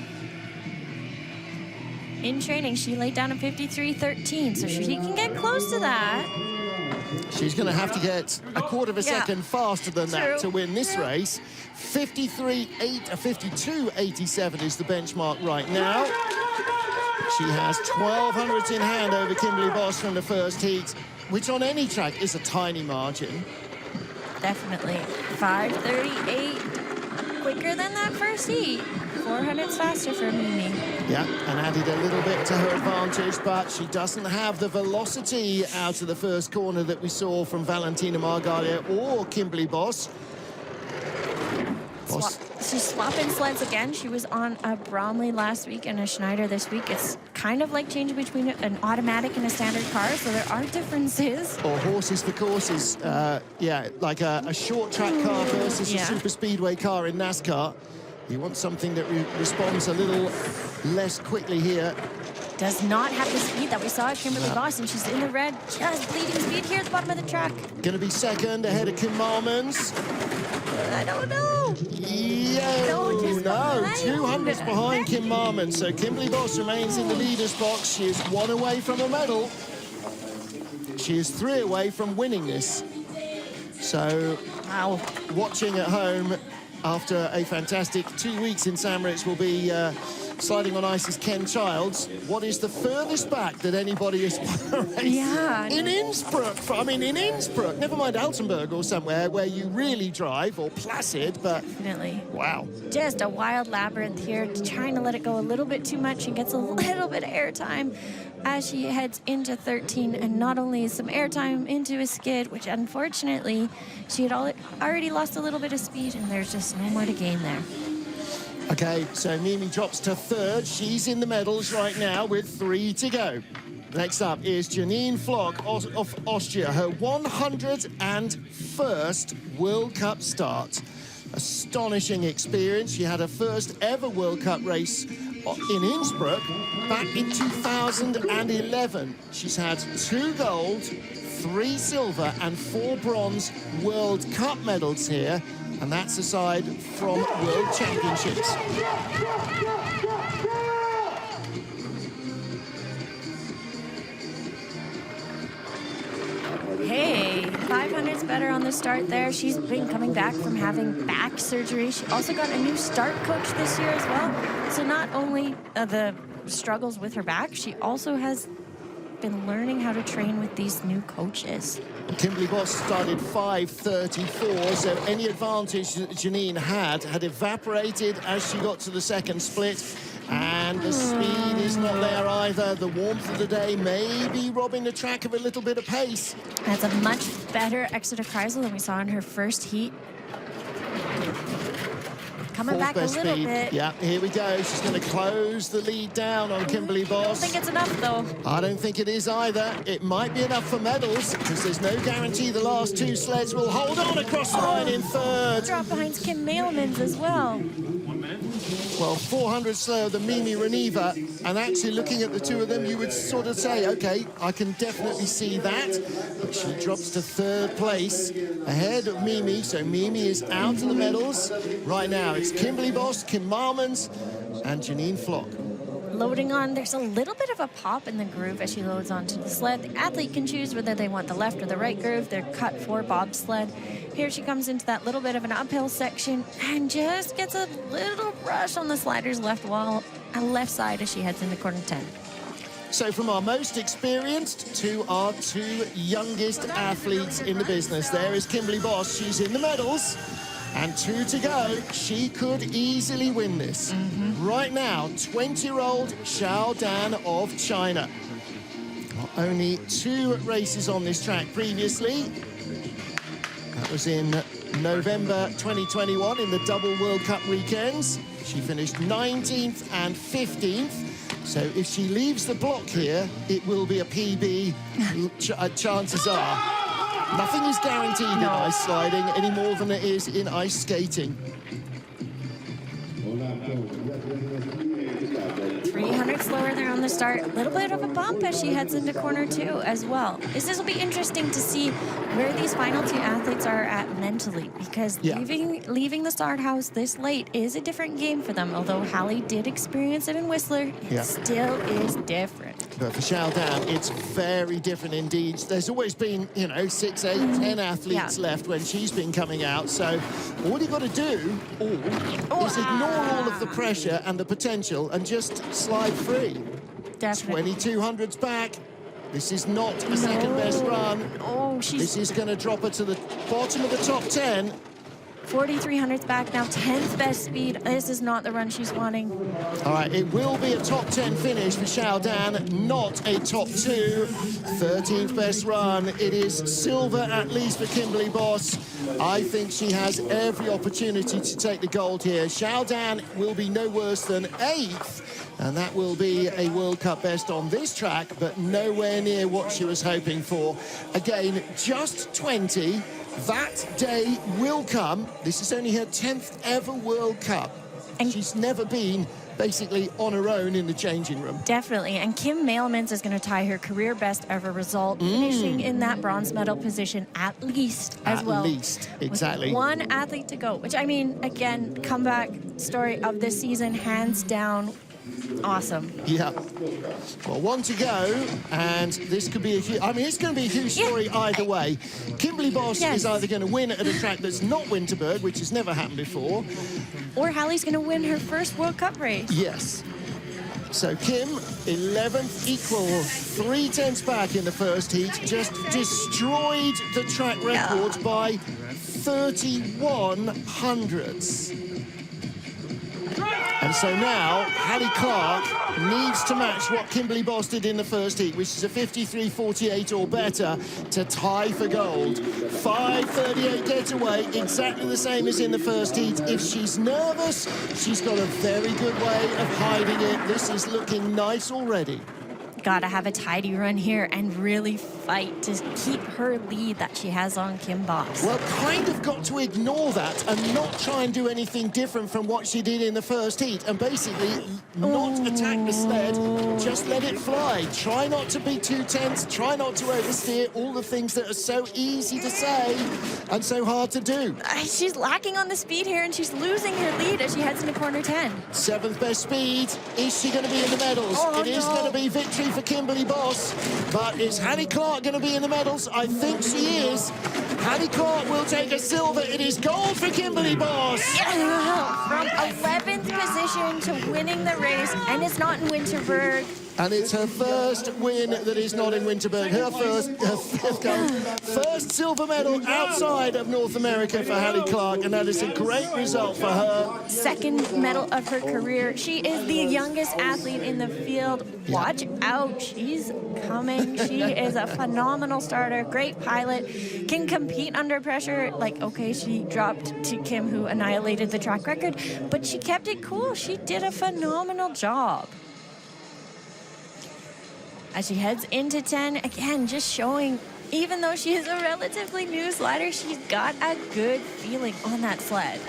In training, she laid down a 53.13, so she can get close to that. She's going to have to get a 1/4 of a second faster than that to win this race. 52.87 is the benchmark right now. She has 12 hundredths in hand over Kimberly Boss from the first heat, which on any track is a tiny margin. Definitely. 5:38, quicker than that first heat. 400s faster for Mimi. Yeah, and added a little bit to her advantage, but she doesn't have the velocity out of the first corner that we saw from Valentina Margalia or Kimberly Boss. She's swapping sleds again. She was on a Bromley last week and a Schneider this week. It's kind of like changing between an automatic and a standard car, so there are differences. Or horses for courses. Like a short track car versus a super speedway car in NASCAR. You want something that responds a little less quickly here. Does not have the speed that we saw at Kimberly Boss, and she's in the red. Just bleeding speed here at the bottom of the track. Going to be second ahead of Kim Marmons. I don't know. No, 200s behind Kim Marmons. So Kimberly Boss remains in the leader's box. She is 1 away from a medal. She is 3 away from winning this. So, watching at home after a fantastic 2 weeks in St. Moritz will be sliding on ice is Ken Childs. What is the furthest back that anybody is in Innsbruck? In Innsbruck, never mind Altenburg or somewhere where you really drive, or Placid, but definitely. Wow. Just a wild labyrinth here, trying to let it go a little bit too much and gets a little bit of airtime as she heads into 13, and not only some airtime into a skid, which unfortunately she had already lost a little bit of speed, and there's just no more to gain there. Okay, so Mimi drops to 3rd. She's in the medals right now with 3 to go. Next up is Janine Flock of Austria, her 101st World Cup start. Astonishing experience. She had her first ever World Cup race in Innsbruck back in 2011. She's had 2 gold, 3 silver and 4 bronze World Cup medals here, and that's aside from World Championships. Hey, 500's better on the start there. She's been coming back from having back surgery. She also got a new start coach this year as well. So not only the struggles with her back, she also has been learning how to train with these new coaches. Kimberly Boss started 5:34, so any advantage that Janine had evaporated as she got to the second split. And the speed is not there either. The warmth of the day may be robbing the track of a little bit of pace. That's a much better Exeter Kreisel than we saw in her first heat. Coming back a little bit. Yeah, here we go. She's going to close the lead down on Kimberly Boss. I don't think it's enough, though. I don't think it is either. It might be enough for medals, because there's no guarantee the last 2 sleds will hold on across the line in third. Drop behind Kim Mailmans as well. Well, 400 slower than Mimi Reneva, and actually looking at the 2 of them, you would sort of say, okay, I can definitely see that. But she drops to 3rd place ahead of Mimi, so Mimi is out of the medals. Right now, it's Kimberly Boss, Kim Mailmans, and Janine Flock. Loading on, there's a little bit of a pop in the groove as she loads onto the sled. The athlete can choose whether they want the left or the right groove. They're cut for bobsled. Here she comes into that little bit of an uphill section and just gets a little rush on the slider's left side as she heads into corner 10. So from our most experienced to our 2 youngest athletes in the business, there is Kimberly Boss. She's in the medals. And 2 to go. She could easily win this. Right now, 20-year-old Xiao Dan of China. Only 2 races on this track previously. That was in November 2021 in the double World Cup weekends. She finished 19th and 15th. So if she leaves the block here, it will be a PB, chances are. Nothing is guaranteed in ice sliding any more than it is in ice skating. 300 slower there on the start. A little bit of a bump as she heads into corner 2 as well. This will be interesting to see where these final 2 athletes are at mentally, because leaving the start house this late is a different game for them. Although Hallie did experience it in Whistler, it still is different. But for Xiao Dan, it's very different indeed. There's always been, 6, 8, 10 athletes left when she's been coming out. So all you got to do is ignore all of the pressure and the potential and just slide free. Definitely. 2200's back. This is not a second best run. This is going to drop her to the bottom of the top 10. 4,300's back now, 10th best speed. This is not the run she's wanting. All right, it will be a top 10 finish for Xiao Dan, not a top 2. 13th best run. It is silver at least for Kimberly Boss. I think she has every opportunity to take the gold here. Xiao Dan will be no worse than 8th, and that will be a World Cup best on this track, but nowhere near what she was hoping for. Again, just 20. That day will come. This is only her 10th ever World Cup. And she's never been basically on her own in the changing room. Definitely. And Kim Mailmans is going to tie her career best ever result, finishing in that bronze medal position at least as well. At least, exactly. With 1 athlete to go, which, I mean, again, comeback story of this season, hands down. Awesome. Yeah. Well, 1 to go, and this could be a huge... I mean, it's going to be a huge story either way. Kimberly Boss is either going to win at a track that's not Winterberg, which has never happened before. Or Hallie's going to win her first World Cup race. Yes. So Kim, 11th equal, 3/10 back in the first heat, just destroyed the track record by 31 hundredths. And so now, Hallie Clark needs to match what Kimberly Boss did in the first heat, which is a 53.48 or better to tie for gold. 5:38 getaway, exactly the same as in the first heat. If she's nervous, she's got a very good way of hiding it. This is looking nice already. Gotta have a tidy run here and really fight to keep her lead that she has on Kim Boss. Well, kind of got to ignore that and not try and do anything different from what she did in the first heat, and basically not attack the sled, just let it fly. Try not to be too tense, try not to oversteer, all the things that are so easy to say and so hard to do. She's lacking on the speed here, and she's losing her lead as she heads into corner 10. 7th best speed. Is she going to be in the medals? It is going to be victory for Kimberly Boss, but is Hattie Clark going to be in the medals? I think she is. Hattie Clark will take a silver. It is gold for Kimberly Boss. Yeah. From 11th position to winning the race, and it's not in Winterberg. And it's her first win that is not in Winterberg. Her fifth gold. First silver medal outside of North America for Hattie Clark, and that is a great result for her. Second medal of her career. She is the youngest athlete in the field. Watch out, she's coming. She is a phenomenal starter, great pilot, can compete under pressure. Like, okay, she dropped to Kim, who annihilated the track record, but she kept it cool. She did a phenomenal job. As she heads into 10, again, just showing, even though she is a relatively new slider, she's got a good feeling on that sled.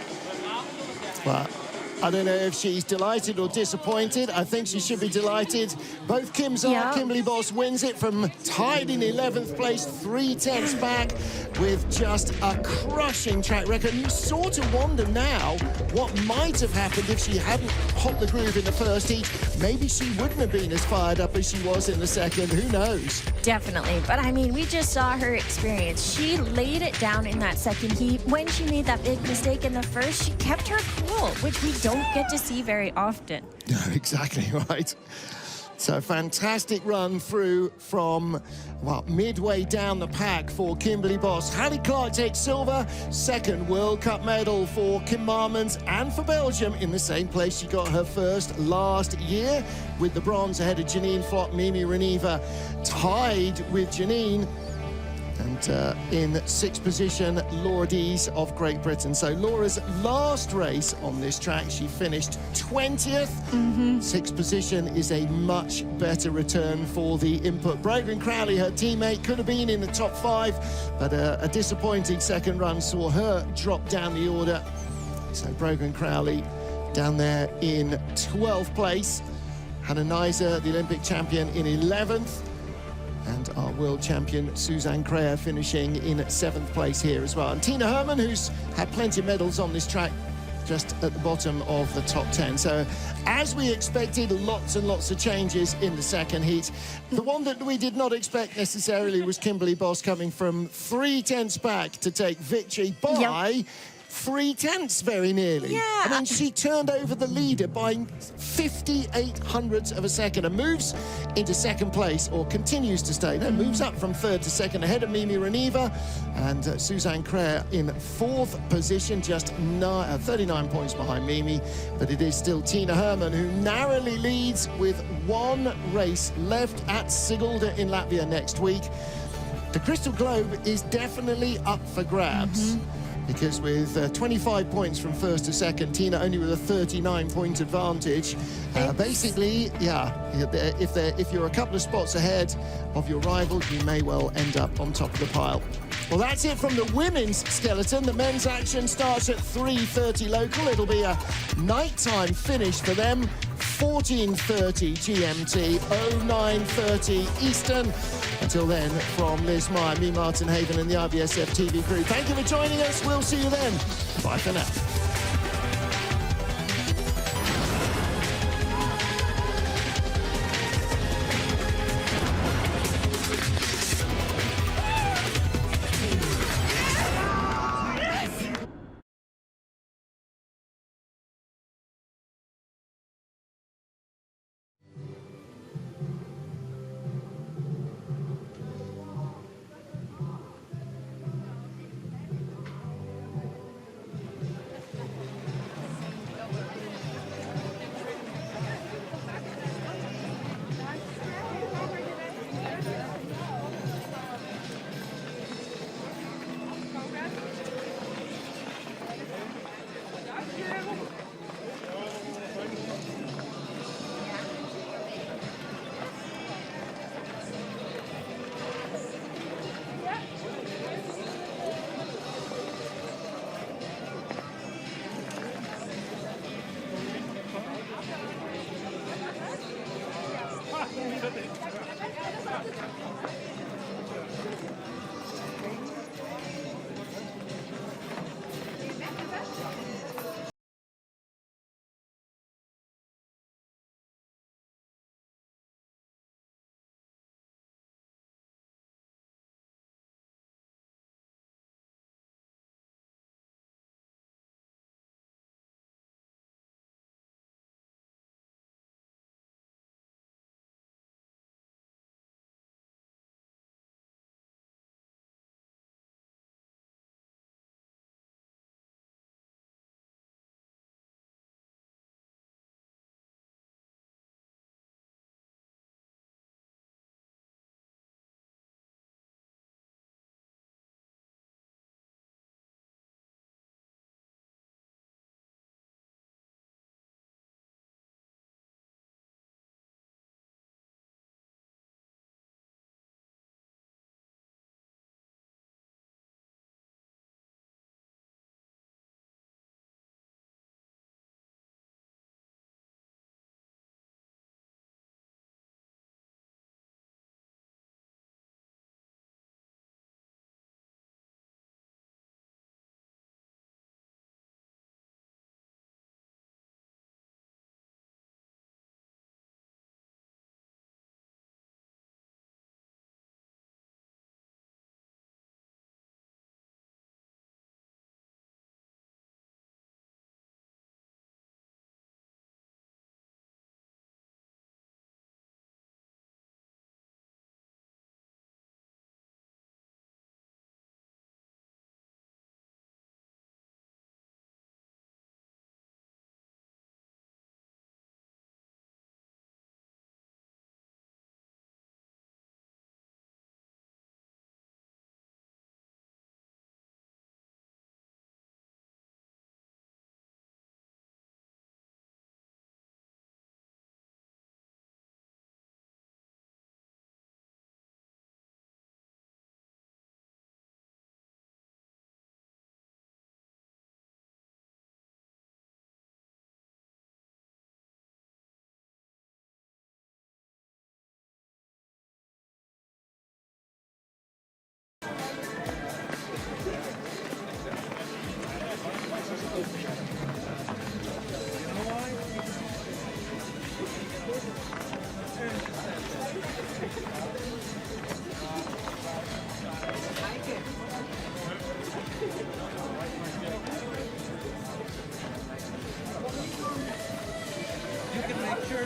Well, I don't know if she's delighted or disappointed. I think she should be delighted. Both Kims are. Yeah. Kimberly Boss wins it from tied in 11th place, 3/10 back, with just a crushing track record. You sort of wonder now what might have happened if she hadn't hopped the groove in the first heat. Maybe she wouldn't have been as fired up as she was in the second. Who knows? Definitely. But I mean, we just saw her experience. She laid it down in that second heat. When she made that big mistake in the first, she kept her cool, which we don't get to see very often. No, exactly right. So fantastic run through from, well, midway down the pack for Kimberly Boss. Hattie Clark takes silver. Second World Cup medal for Kim Marmons, and for Belgium in the same place she got her first last year, with the bronze ahead of Janine Flock. Mimi Reneva tied with Janine. And in 6th position, Laura Deas of Great Britain. So Laura's last race on this track, she finished 20th. 6th position is a much better return for the input. Brogan Crowley, her teammate, could have been in the top 5, but a disappointing second run saw her drop down the order. So Brogan Crowley down there in 12th place. Hannah Neiser, the Olympic champion, in 11th. And our world champion, Suzanne Creer, finishing in 7th place here as well. And Tina Herman, who's had plenty of medals on this track, just at the bottom of the top 10. So, as we expected, lots and lots of changes in the second heat. The one that we did not expect necessarily was Kimberly Boss coming from 3/10 back to take victory by 3/10 very nearly. Yeah. I mean, she turned over the leader by 58 hundredths of a second and moves into second place, or continues to stay. No, moves up from 3rd to 2nd, ahead of Mimi Reneva, and Suzanne Creer in 4th position, just 39 points behind Mimi. But it is still Tina Herman who narrowly leads with one race left at Sigulda in Latvia next week. The Crystal Globe is definitely up for grabs. Because with 25 points from 1st to 2nd, Tina only with a 39-point advantage. Basically, yeah, if you're a couple of spots ahead of your rival, you may well end up on top of the pile. Well, that's it from the women's skeleton. The men's action starts at 3:30 local. It'll be a nighttime finish for them. 14:30 GMT, 09:30 Eastern. Until then, from Liz Meyer, me, Martin Haven, and the IBSF TV crew, thank you for joining us. We'll see you then. Bye for now.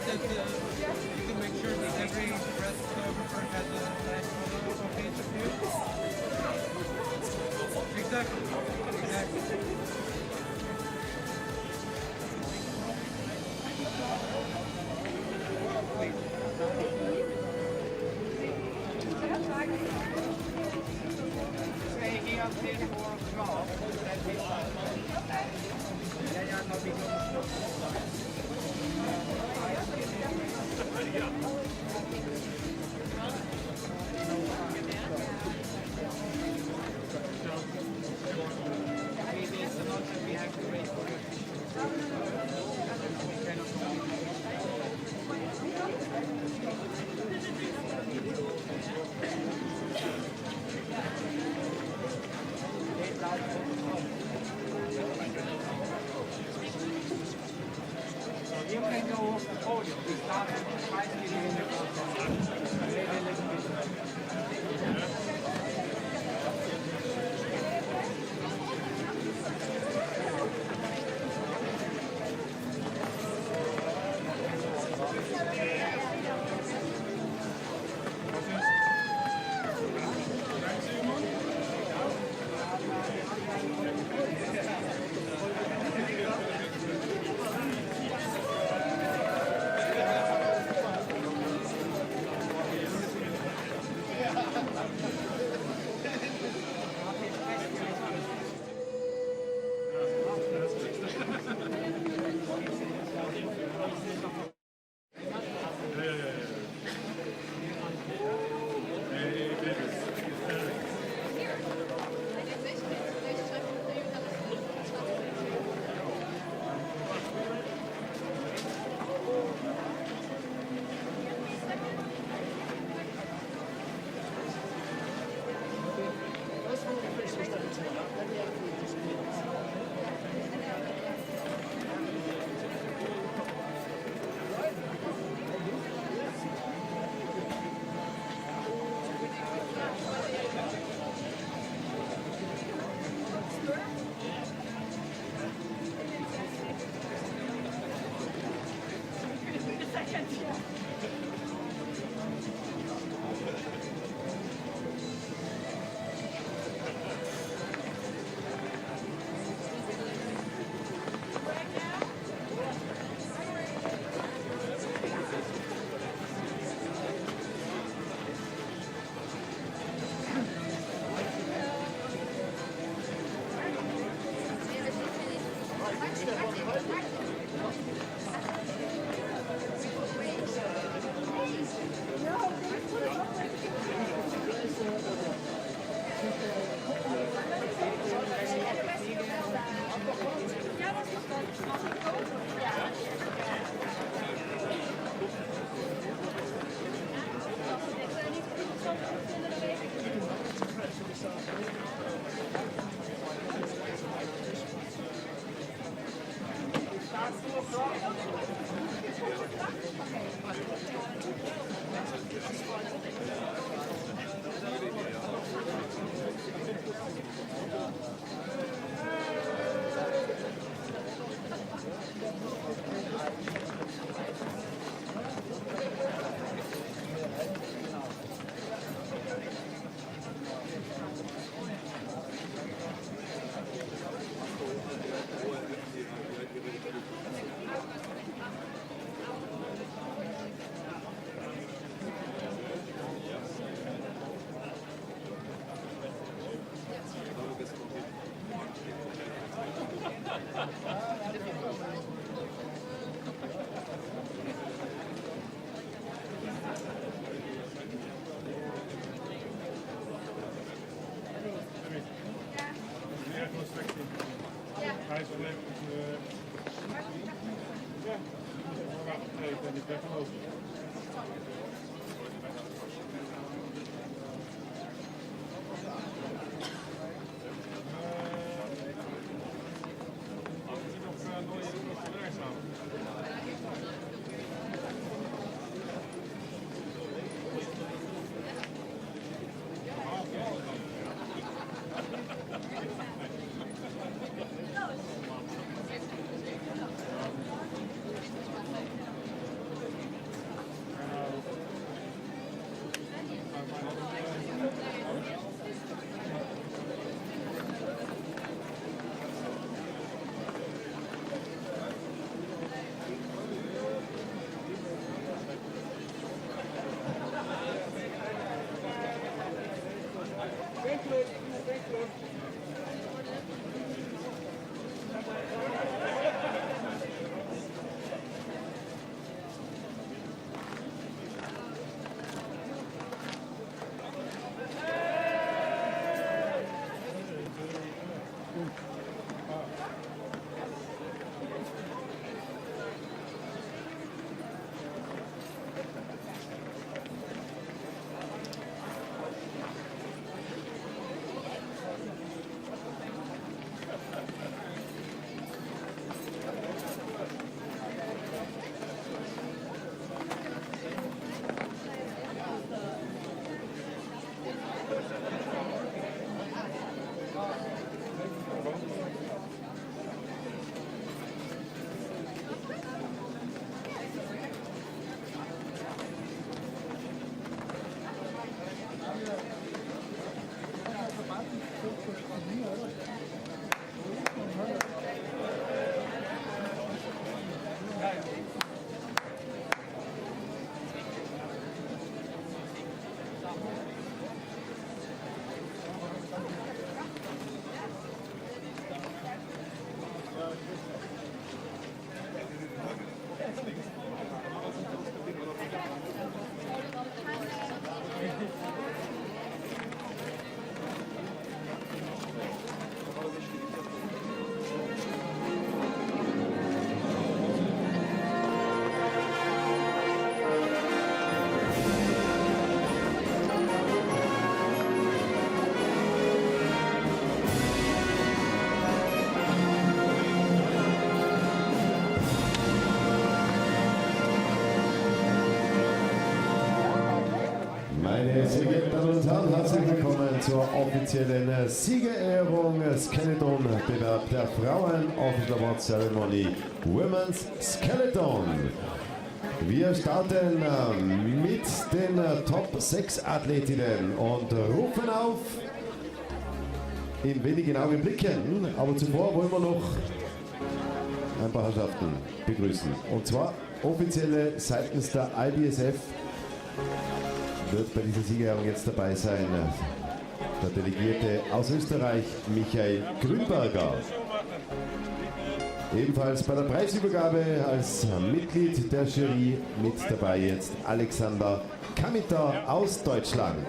that you can make sure that every breast photographer has a nice photo of each of you. Exactly. Exactly. You can go off the podium. We start at 5 Meine sehr geehrten Damen und Herren, herzlich willkommen zur offiziellen Siegerehrung Skeleton-Bewerb der Frauen Official Award Ceremony Women's Skeleton. Wir starten mit den Top 6 Athletinnen und rufen auf in wenigen Augenblicken, aber zuvor wollen wir noch ein paar Herrschaften begrüßen. Und zwar offizielle seitens der IBSF wird bei dieser Siegerehrung jetzt dabei sein der Delegierte aus Österreich, Michael Grünberger. Ebenfalls bei der Preisübergabe als Mitglied der Jury mit dabei jetzt Alexander Kamiter aus Deutschland.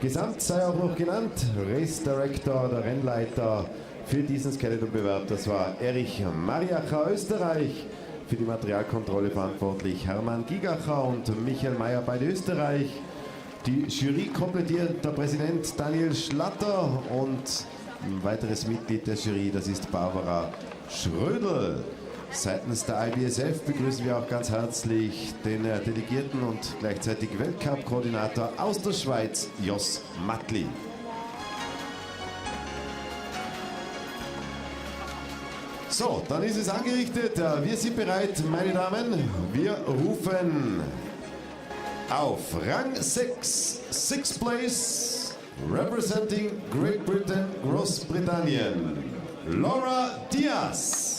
Gesamt sei auch noch genannt Race Director, der Rennleiter für diesen Skeleton-Bewerb. Das war Erich Mariacher, Österreich. Für die Materialkontrolle verantwortlich Hermann Gigacher und Michael Mayer, beide Österreich. Die Jury komplettiert der Präsident Daniel Schlatter und ein weiteres Mitglied der Jury, das ist Barbara Schrödel. Seitens der IBSF begrüßen wir auch ganz herzlich den Delegierten und gleichzeitig Weltcup-Koordinator aus der Schweiz, Jos Mattli. So, dann ist es angerichtet. Wir sind bereit, meine Damen. Wir rufen auf Rang 6, 6th Place, representing Great Britain, Großbritannien, Laura Deas.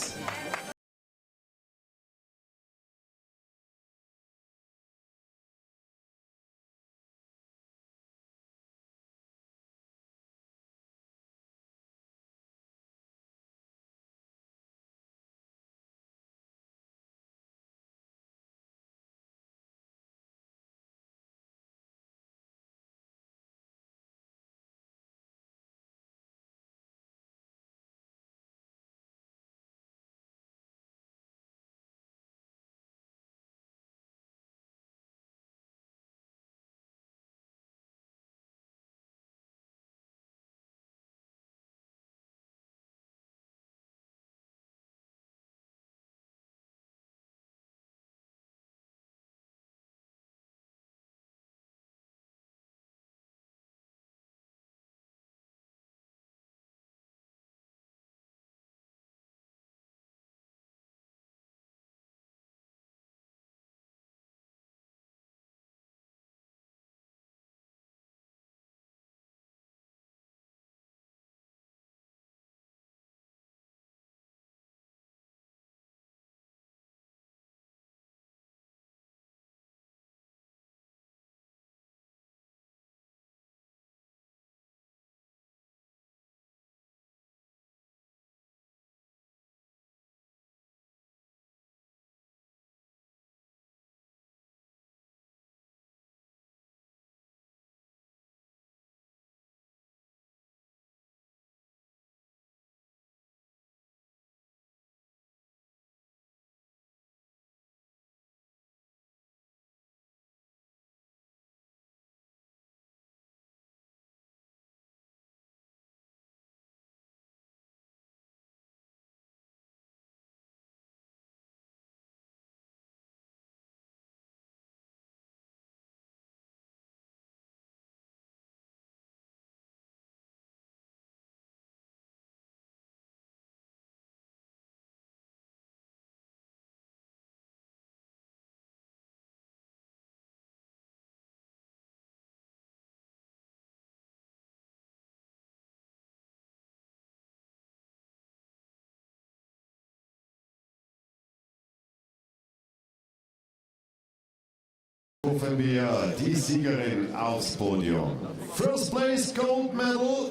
Rufen wir die Siegerin aufs Podium. First place Gold Medal,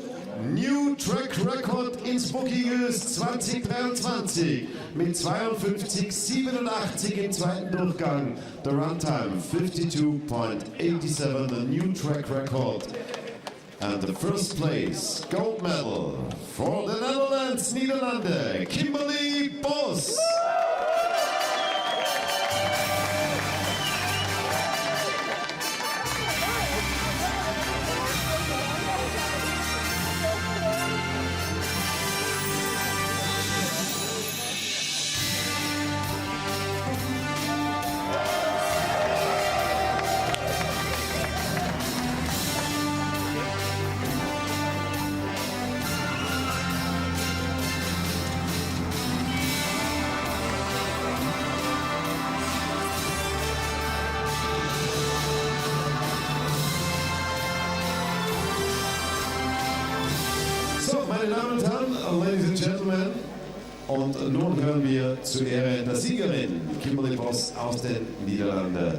New Track Record Innsbruck Eagles 2023 mit 52,87 im zweiten Durchgang. The Runtime 52.87, the new track record. And the first place Gold Medal for the Netherlands, Niederlande, Kimberly Boss. Und nun hören wir zur Ehre der Siegerin Kimberly Boss aus den Niederlanden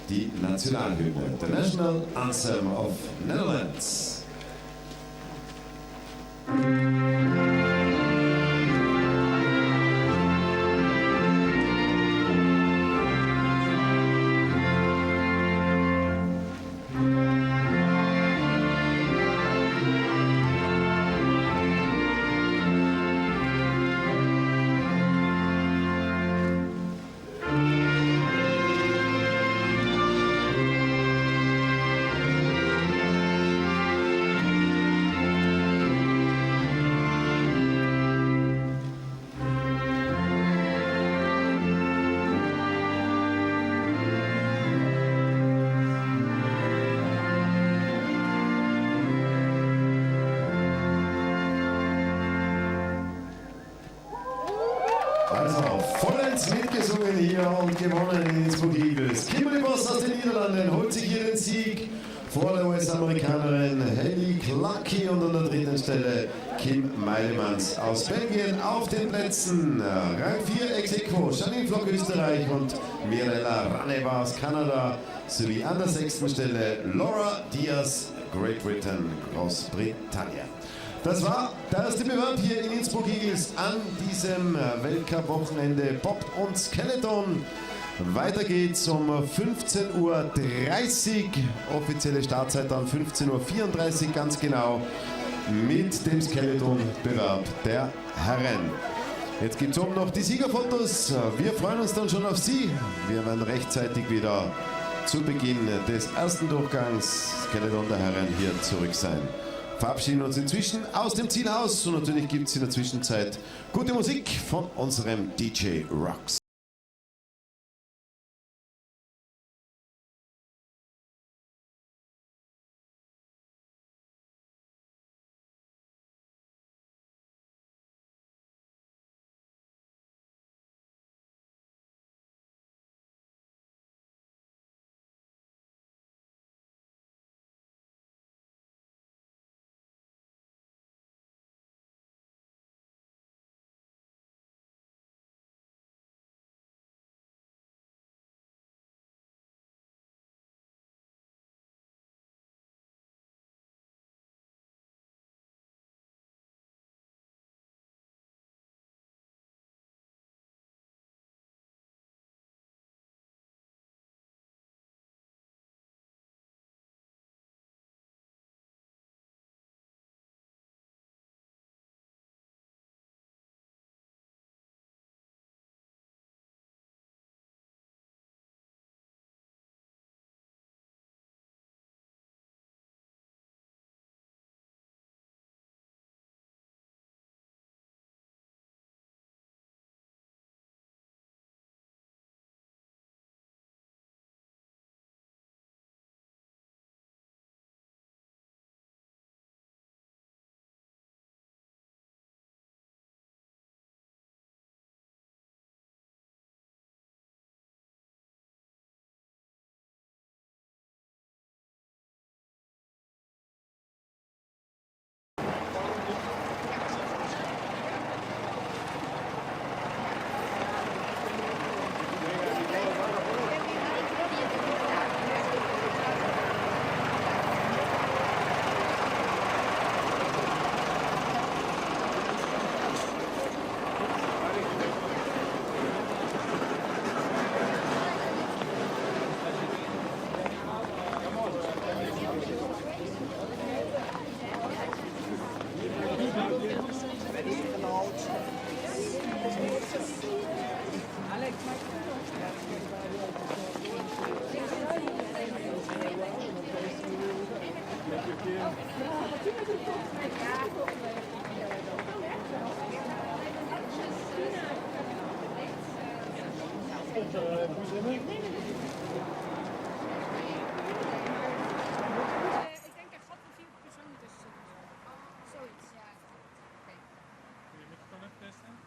die Nationalhymne, the National Anthem of Netherlands. Also vollends mitgesungen hier und gewonnen in Innsbruck Eagles. Kimberly Boss aus den Niederlanden holt sich hier den Sieg vor der US-Amerikanerin Haley Clarke und an der dritten Stelle Kim Meilemanns aus Belgien auf den Plätzen. Rang 4 ex aequo Janine Flock Österreich und Mirella Raneva aus Kanada sowie an der sechsten Stelle Laura Deas, Great Britain, Großbritannien. Das war der erste Bewerb hier in Innsbruck Eagles an diesem Weltcup-Wochenende Bob und Skeleton. Weiter geht's um 15:30 Uhr, offizielle Startzeit dann 15:34 Uhr ganz genau, mit dem Skeleton-Bewerb der Herren. Jetzt gibt es oben noch die Siegerfotos. Wir freuen uns dann schon auf Sie. Wir werden rechtzeitig wieder zu Beginn des ersten Durchgangs Skeleton der Herren hier zurück sein. Verabschieden uns inzwischen aus dem Zielhaus und natürlich gibt es in der Zwischenzeit gute Musik von unserem DJ Rocks.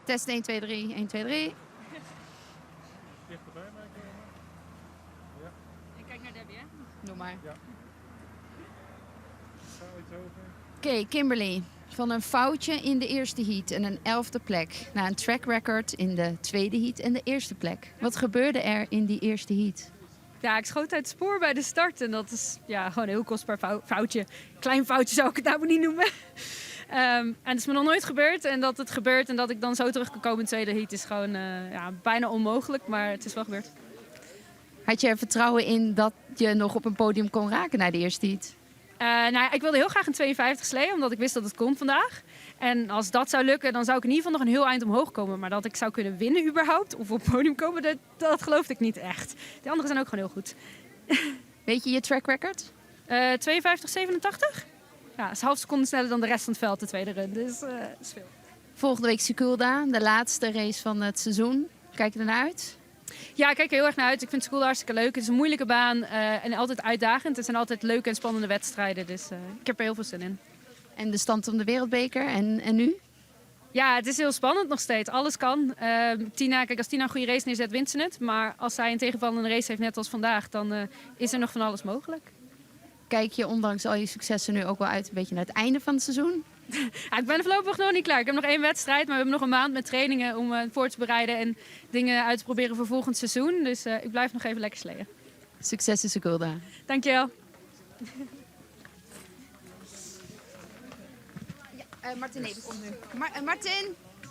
Test 1, 2, 3, 1, 2, 3. Dichterbij mij komen. Ja. Ik kijk naar Debbie, hè? Doe maar. Ja. Zo iets over. Oké, Kimberly. Van een foutje in de eerste heat en een 11e plek naar een track record in de tweede heat en de eerste plek. Wat gebeurde er in die eerste heat? Ja, ik schoot uit het spoor bij de start en dat is gewoon een heel kostbaar foutje. Klein foutje zou ik het nou maar niet noemen. En het is me nog nooit gebeurd en dat het gebeurt en dat ik dan zo terug kan komen in de tweede heat is gewoon bijna onmogelijk, maar het is wel gebeurd. Had je er vertrouwen in dat je nog op een podium kon raken na de eerste heat? Ik wilde heel graag een 52 slee, omdat ik wist dat het kon vandaag. En als dat zou lukken, dan zou ik in ieder geval nog een heel eind omhoog komen. Maar dat ik zou kunnen winnen überhaupt, of op het podium komen, dat geloofde ik niet echt. De anderen zijn ook gewoon heel goed. Weet je track record? 52,87? Ja, dat is een half seconde sneller dan de rest van het veld, de tweede run. Dus dat is veel. Volgende week Seculda, de laatste race van het seizoen. Kijk je ernaar uit? Ja, ik kijk er heel erg naar uit. Ik vind school hartstikke leuk. Het is een moeilijke baan en altijd uitdagend. Het zijn altijd leuke en spannende wedstrijden. Dus ik heb er heel veel zin in. En de stand om de wereldbeker en nu? Ja, het is heel spannend nog steeds. Alles kan. Als Tina een goede race neerzet, wint ze het. Maar als zij een tegenvallende race heeft, net als vandaag, dan is er nog van alles mogelijk. Kijk je ondanks al je successen nu ook wel uit een beetje naar het einde van het seizoen? Ja, ik ben er voorlopig nog niet klaar. Ik heb nog 1 wedstrijd, maar we hebben nog een maand met trainingen om voor te bereiden en dingen uit te proberen voor volgend seizoen. Dus ik blijf nog even lekker sleeën. Succes in Seculda. Dankjewel. Martin, nee, dat komt nu.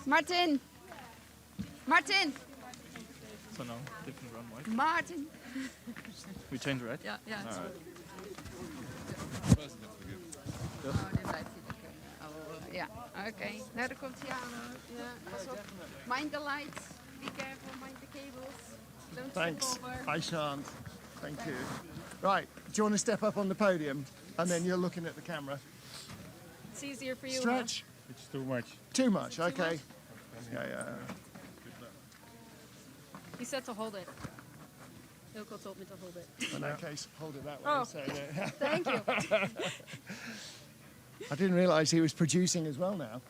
Martin! So now, different run, right? Martin! We change, right? Ja, ja. All right. Ja, oké. Nou, daar komt hij aan. Ja, pas op. Mind the lights. Be careful, mind the cables. Don't Thanks. trip over. I shan't. Thank you. Right, do you want to step up on the podium? And then you're looking at the camera. It's easier for you. Stretch. It's too much. Too much, okay. Yeah. He said to hold it. Ilko told me to hold it. In that case, hold it that way. Oh. So, Thank you. I didn't realise he was producing as well now.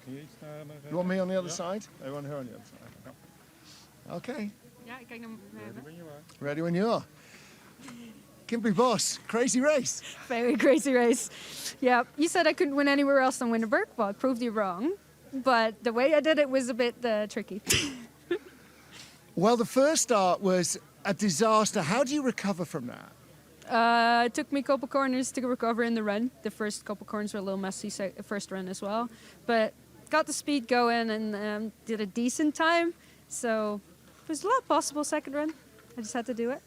You want me on the other side? I want her on the other side. Okay. Ja, ik kijk naar When you are. Ready when you are. Kimberly Boss, crazy race. Very crazy race. Yeah, you said I couldn't win anywhere else than Innsbruck. Well, I proved you wrong. But the way I did it was a bit tricky. Well, the first start was a disaster. How do you recover from that? It took me a couple corners to recover in the run. The first couple corners were a little messy, first run as well. But got the speed going and did a decent time. So it was a lot possible second run. I just had to do it.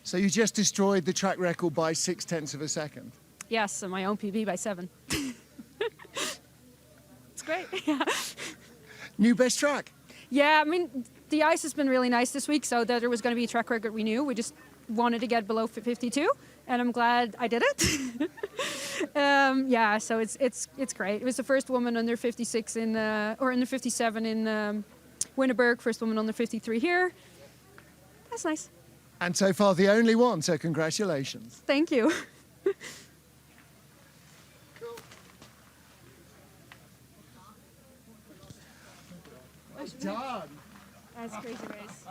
So you just destroyed the track record by 0.6 of a second. Yes, and my own PB by 7. It's great. Yeah. New best track. Yeah, I mean, the ice has been really nice this week, so that there was going to be a track record we knew. We just wanted to get below 52, and I'm glad I did it. Yeah, so it's great. It was the first woman under 56 or under 57 in Winterberg, first woman under 53 here. That's nice. And so far the only one, so congratulations. Thank you. Well done. That's crazy race.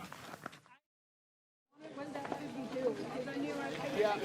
Yeah.